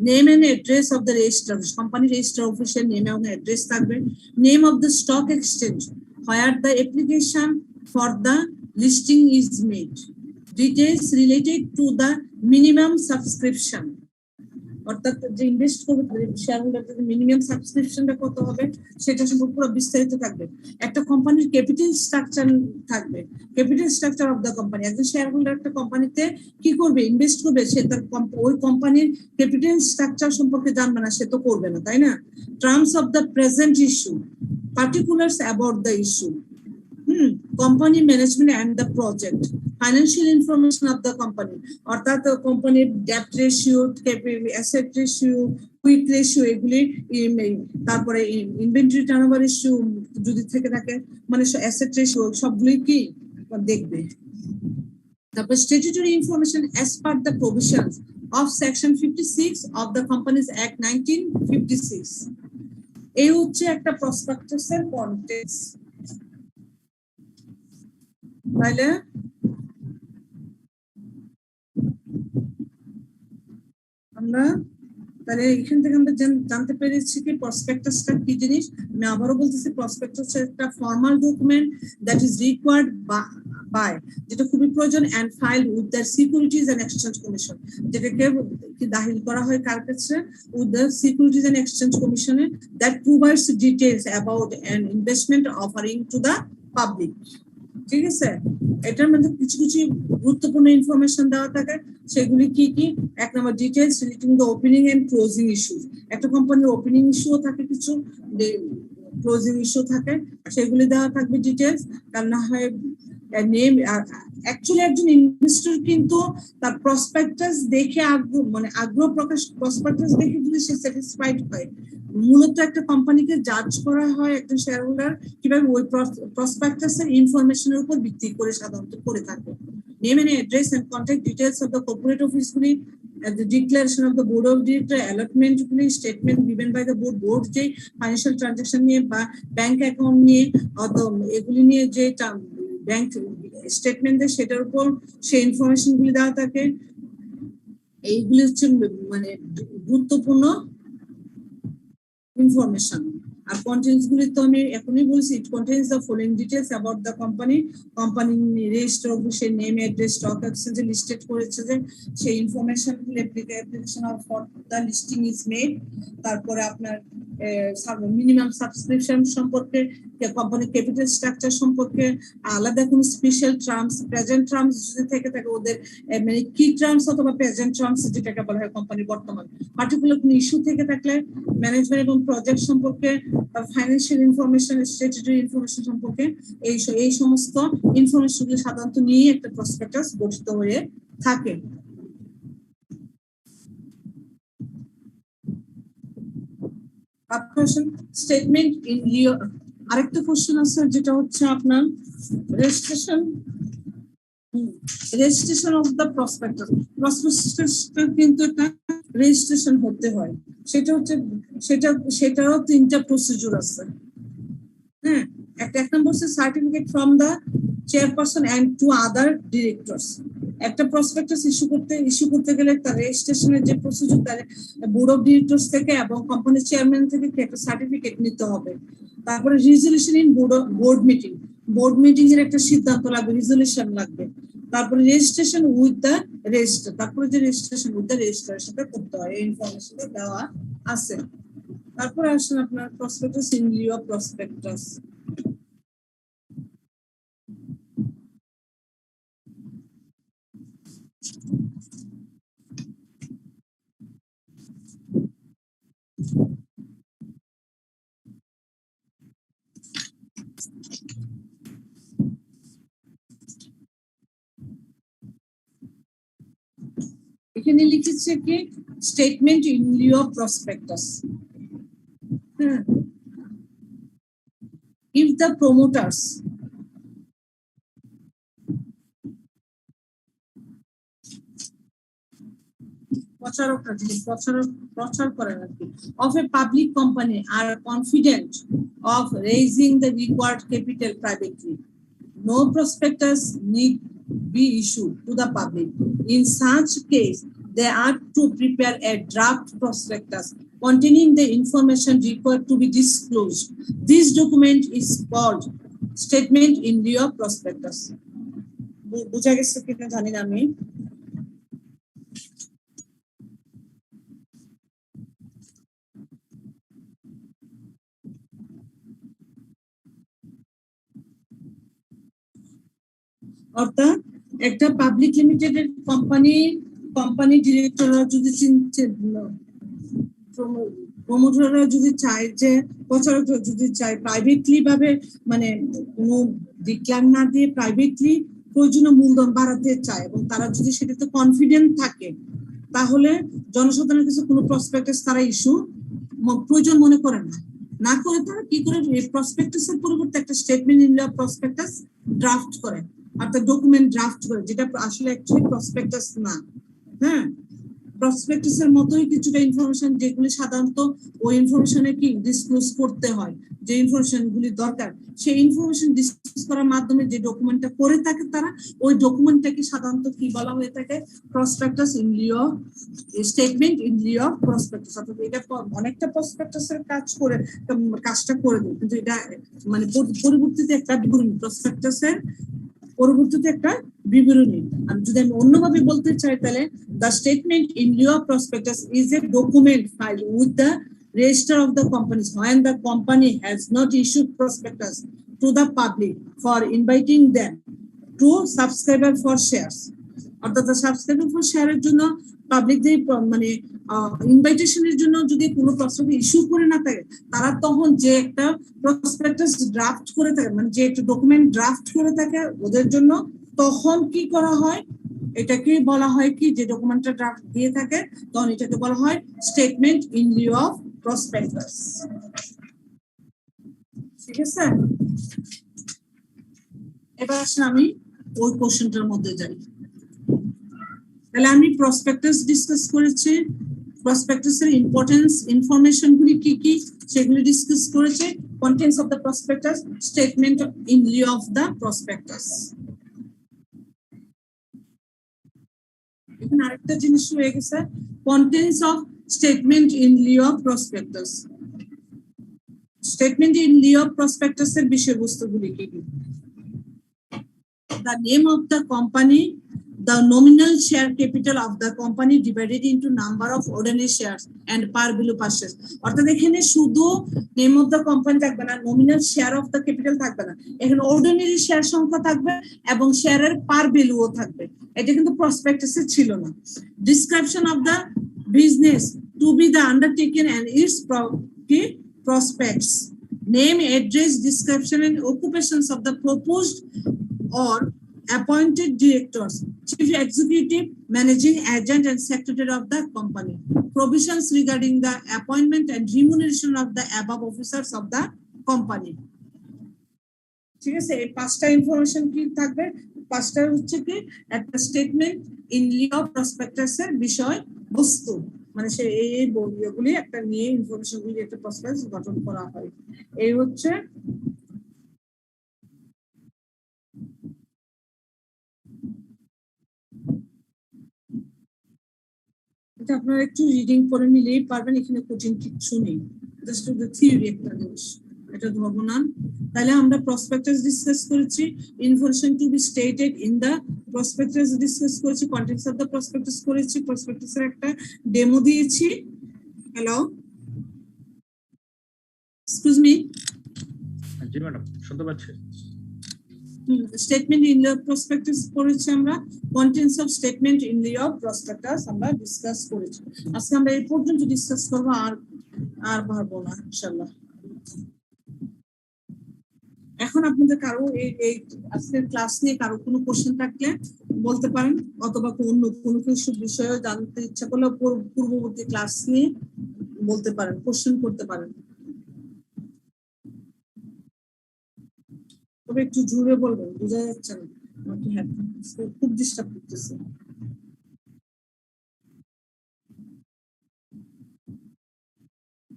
Name and address of the register office, company register office name and address থাকবে। Name of the stock exchange where the application for the listing is made. Details related to the minimum subscription, অর্থাৎ যে invest করবে share হোল্ডারদের minimum সাবস্ক্রিপশনটা কত হবে সেটা সম্পর্কে পুরো বিস্তারিত থাকবে। একটা কোম্পানির ক্যাপিটাল স্ট্রাকচার থাকবে, capital structure of the company. একজন শেয়ার হোল্ডার একটা কোম্পানিতে কি করবে, ইনভেস্ট করবে, সে তার ওই কোম্পানির ক্যাপিটাল স্ট্রাকচার সম্পর্কে জানবে না, সে তো করবে না, তাই না। Terms of the present issue, particulars about the issue, company management and the project, financial information of the company, অর্থাৎ কোম্পানির ডেপ্ট ratio, asset ratio, quick ratio, এগুলি, তারপরে ইনভেন্টরি টার্নওভার রেশিও যদি থেকে থাকে, মানে অ্যাসেট রেশিও, সবগুলি কি দেখবে। তারপর statutory information as per the provisions of section 56 of the Companies Act 1956। এই হচ্ছে একটা প্রসপেক্টাসের কন্টেন্টস। তাহলে এখান থেকে আমরা জানতে পেরেছি কি প্রসপেক্টাসটা কি জিনিস। আমি আবারও বলতেছি, প্রসপেক্টাস একটা formal document that is required by, যেটা খুবই প্রয়োজন, and file with the securities and exchange commission, যেটাকে দাখিল করা হয় কার কাছে, with the securities and exchange কমিশনে, that provides details about an investment offering to the public. ঠিক আছে, এটার মধ্যে কিছু কিছু গুরুত্বপূর্ণ ইনফরমেশন দেওয়া থাকে, সেগুলি কি কি। 1 number details relating the opening and closing issues, একটা কোম্পানির ওপেনিং ইস্যুও থাকে, কিছু ক্লোজিং ইস্যু থাকে, সেগুলি দেওয়া থাকবে ডিটেইলস। কার না হয় নেম, অ্যাকচুয়ালি একজন ইনভেস্টর কিন্তু তার প্রসপেক্টাস দেখে আগ্রহ প্রকাশ, প্রসপেক্টাস দেখে যদি সে স্যাটিসফাইড হয়, মূলত একটা কোম্পানিকে জাজ করা হয় একজন শেয়ার হোল্ডার কিভাবে, ওই প্রসপেক্টাসের ইনফরমেশনের উপর ভিত্তি করে সাধারণত করে থাকে। Name and address and contact details of the corporate অফিসগুলি, the declaration of the board of director, allotment গুলি, statement given by the board যে ফাইন্যান্সিয়াল ট্রানজাকশন নিয়ে বা ব্যাংক অ্যাকাউন্ট নিয়ে এগুলি নিয়ে যে ব্যাংক স্টেটমেন্ট দেয়, সেটার উপর সেই ইনফরমেশন গুলি দেওয়া থাকে। এইগুলি হচ্ছে মানে গুরুত্বপূর্ণ ইনফরমেশন। আর কন্টেন্টস গুলি তো আমি এখনই বলছি, it contains the following details about the company, company register অফিসের নেম, অ্যাড্রেস, স্টক এক্সচেঞ্জে লিস্টেড করেছে যে সেই ইনফরমেশন গুলি, application of for the listing is made. তারপরে আপনার মিনিমাম সাবস্ক্রিপশন সম্পর্কে, কোম্পানির ক্যাপিটাল স্ট্রাকচার সম্পর্কে, আলাদা কোনো স্পেশাল টার্মস, প্রেজেন্ট টার্মস যদি থেকে থাকে ওদের, মানে কি টার্মস অথবা প্রেজেন্ট টার্মস যেটাকে বলা হয় কোম্পানির বর্তমান, পার্টিকুলার কোনো ইস্যু থেকে থাকলে ম্যানেজমেন্ট এবং প্রজেক্ট সম্পর্কে, ফাইন্যান্সিয়াল ইনফরমেশন, স্ট্যাটুটরি ইনফরমেশন সম্পর্কে, এই সমস্ত ইনফরমেশন গুলো সাধারণত নিয়ে একটা প্রসপেক্টাস গঠিত হয়ে থাকে। স্টেটমেন্ট ইন লিও, আরেকটা কোশ্চেন আছে যেটা হচ্ছে আপনার registration registration of the prospectus, প্রসপেক্টাসটা কিন্তু একটা রেজিস্ট্রেশন হতে হয়, সেটা হচ্ছে সেটারও 3টা প্রসিডিউর আছে। হ্যাঁ, এক নম্বর হচ্ছে certificate from the chairperson and to other directors. একটা প্রসপেক্টাস ইস্যু করতে গেলে তার রেজিস্ট্রেশনের যে প্রসিডিউর, তার বোর্ড অফ ডিরেক্টরস থেকে এবং কোম্পানির চেয়ারম্যান থেকে একটা সার্টিফিকেট নিতে হবে। তারপরে রেজলিউশন ইন বোর্ড মিটিং এর একটা সিদ্ধান্ত লাগবে, রেজলিউশন লাগবে। তারপরে রেজিস্ট্রেশন উইথ দ্য রেজিস্টার, তারপরে যে রেজিস্ট্রেশন উইথ দ্য রেজিস্টার সেটা করতে হয়, এই ইনফরমেশন দেওয়া আছে। তারপরে আসেন আপনার prospectus in lieu of prospectus. এখানে লিখেছে কি statement in lieu of prospectus. If the promoters প্রচার করেন আর কি of a public company are confident of raising the required capital privately, no prospectus need be issued to the public. In such case, they are to prepare a draft prospectus containing the information required to be disclosed. This document is called statement in lieu of prospectus. বুঝা গেছে কিনা জানি না আমি। অর্থাৎ একটা public লিমিটেডের company ডিরেক্টররা যদি প্রমোটাররা যদি চায় যে প্রচারকরা যদি চায় প্রাইভেটলি ভাবে মানে কোনো ডিক্লার না দিয়ে প্রাইভেটলি প্রয়োজনীয় মূলধন বাড়াতে চায় এবং তারা যদি সেটাতে কনফিডেন্ট থাকে, তাহলে জনসাধারণের কাছে কোনো প্রসপেক্টাস তারা ইস্যু প্রয়োজন মনে করে না করে তারা কি করে প্রসপেক্টাসের পরিবর্তে একটা statement in lieu of prospectus draft করে, অর্থাৎ ডকুমেন্ট ড্রাফট করে, যেটা আসলে অ্যাকচুয়ালি প্রসপেক্টাস না। হ্যাঁ, প্রসপেক্টাসের মতোই কিছুটা ইনফরমেশন যেগুলি সাধারণত ওই ইনফরমেশনে কি ডিসক্লোজ করতে হয়, যে ইনফরমেশন গুলি দরকার সেই ইনফরমেশন ডিসক্লোজ করার মাধ্যমে যে ডকুমেন্টটা করে থাকে তারা, ওই ডকুমেন্টটাকে সাধারণত কি বলা হয়ে থাকে, prospectus in lieu of statement in lieu of prospectus. অর্থাৎ এটা অনেকটা প্রসপেক্টাসের কাজটা করে দেয়, কিন্তু এটা মানে পরবর্তীতে একটা প্রসপেক্টাসের পরবর্তীতে একটা বিবরণী। আর যদি আমি অন্যভাবে বলতে চাই তাহলে the statement in lieu of prospectus is a document filed with the register of the companies when the company has not issued prospectus to the public for inviting them to subscribe for shares. অর্থাৎ subscriber for শেয়ারের জন্য public যে মানে ইনভাইটেশনের জন্য যদি কোনো প্রস্তাব issue করে না থাকে, তারা তখন যে একটা প্রসপেক্টাস ড্রাফট করে থাকে, মানে যে একটা ডকুমেন্ট ড্রাফট করে থাকে ওদের জন্য, তখন কি করা হয়, এটাকে বলা হয় কি, যে ডকুমেন্টটা ড্রাফট দিয়ে থাকে তখন এটাকে বলা হয় statement in lieu of prospectus. ঠিক আছে, এবার আসলে আমি ওই কোশ্চেনটার মধ্যে যাই। তাহলে আমি প্রসপেক্টাস ডিসকাস করেছি, প্রসপেক্টাসের ইম্পর্টেন্স, ইনফরমেশন গুলি কি কি সেগুলি ডিসকাস করেছে, contents of the prospectus, statement in lieu of the prospectus. এখানে আরেকটা জিনিস হয়ে গেছে, contents of statement in lieu of prospectus. Statement in lieu of prospectus এর বিষয়বস্তুগুলি কি কি? The name of the company, the nominal share capital of the company divided into number of ordinary shares and par value per share. অর্থাৎ এখানে শুধু name of the company থাকবে না, nominal share of the capital থাকবে না, এখানে ordinary share সংখ্যা থাকবে এবং শেয়ারের পার ভ্যালুও থাকবে। এটা কিন্তু প্রসপেক্টাসে ছিল না। Description of the business to be the undertaken and its prospects, name, address, description and occupations of the proposed or appointed directors, chief executive, managing agent and secretary of the company, provisions regarding the appointment and remuneration of the above officers of the company. ঠিক আছে, এই পাঁচটা information কি থাকবে, পাঁচটা হচ্ছে কি একটা স্টেটমেন্ট ইন লিউ অফ প্রসপেক্টাসের বিষয় বস্তু, মানে সে এই বইগুলি একটা নিয়ে ইনফরমেশন গুলি একটা প্রসপেক্টাস গঠন করা হয়। এই হচ্ছে এটা আপনারা একটু রিডিং করে নিলেই পারবেন, এখানে কোচিং কিচ্ছু নেই, জাস্ট দ্য থিওরি একটা জিনিস, এটা ধরবো না। তাহলে আমরা প্রসপেক্টাস ডিসকাস করেছি, information to be stated in the prospectus discuss করেছি, কন্টেন্টস অফ দা প্রসপেক্টাস করেছি, প্রসপেক্টাসের একটা ডেমো দিয়েছি। হ্যালো, এক্সকিউজ মি, জি ম্যাডাম, শুনতে পাচ্ছি। Statement in lieu of prospectus করেছি আমরা, contents of statement in lieu of prospectus আমরা ডিসকাস করেছি। আজকে আমরা এই পর্যন্ত ডিসকাস করবো, আর পারবো না ইনশাআল্লাহ। এখন আপনাদের কারো এই আজকের ক্লাস নিয়ে কারো কোনো কোশ্চেন থাকলে বলতে পারেন, অথবা অন্য কোনো কিছু বিষয়ে জানতে ইচ্ছা করলে পূর্ববর্তী ক্লাস নিয়ে বলতে পারেন, কোশ্চেন করতে পারেন। তবে একটু জোরে বলবেন, বোঝা যাচ্ছে না, আমাকে হেডফোন খুব ডিস্টার্ব করতেছে।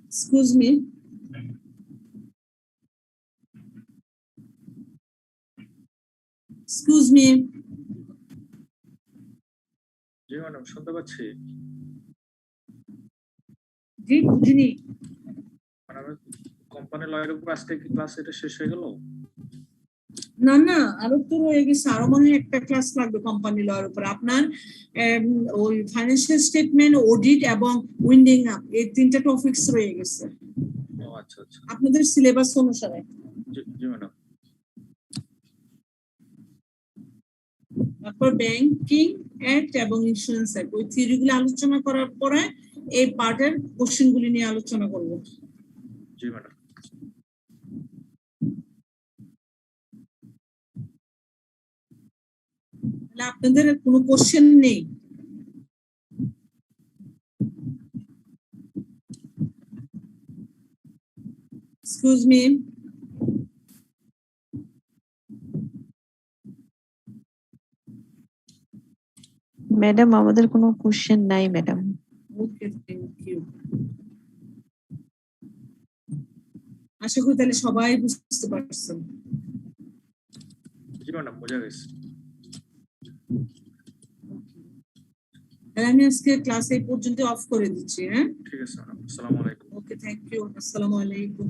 এক্সকিউজ মি, এক্সকিউজ মি, জি ম্যাডাম, শুনতে পাচ্ছি। জি বুঝিনি। ম্যাডাম, কোম্পানি লয়ের উপর আজকে কি ক্লাস এটা শেষ হয়ে গেল? না না, আরো তো রয়ে গেছে, আরো মনে হয় একটা ক্লাস লাগবে কোম্পানি লয়ের উপর। আপনার ওই ফাইন্যান্সিয়াল স্টেটমেন্ট, অডিট এবং উইন্ডিং আপ, এই তিনটা টপিকস রয়ে গেছে ও আচ্ছা আচ্ছা, আপনাদের সিলেবাস অনুসারে। জি জি ম্যাডাম। তারপর ব্যাংকিং অ্যাক্ট এবং ইন্স্যুরেন্স অ্যাক্ট, ওই থিওরিগুলো আলোচনা করার পরে এই পার্টের কোশ্চেনগুলি নিয়ে আলোচনা করব। জি ম্যাডাম। তাহলে আপনাদের কোনো কোশ্চেন নেই? এক্সকিউজ মি, ম্যাডাম আমাদের কোনো কোশ্চেন নাই ম্যাডাম। Okay thank you. আশা করি তাহলে সবাই বুঝতে পারছেন। জি ম্যাডাম, বোঝা গেছে। তাহলে আমি আজকে ক্লাস এই পর্যন্ত অফ করে দিচ্ছি। হ্যাঁ, ঠিক আছে ম্যাডাম, আসসালামু আলাইকুম। ওকে থ্যাংক ইউ, আসসালামু আলাইকুম।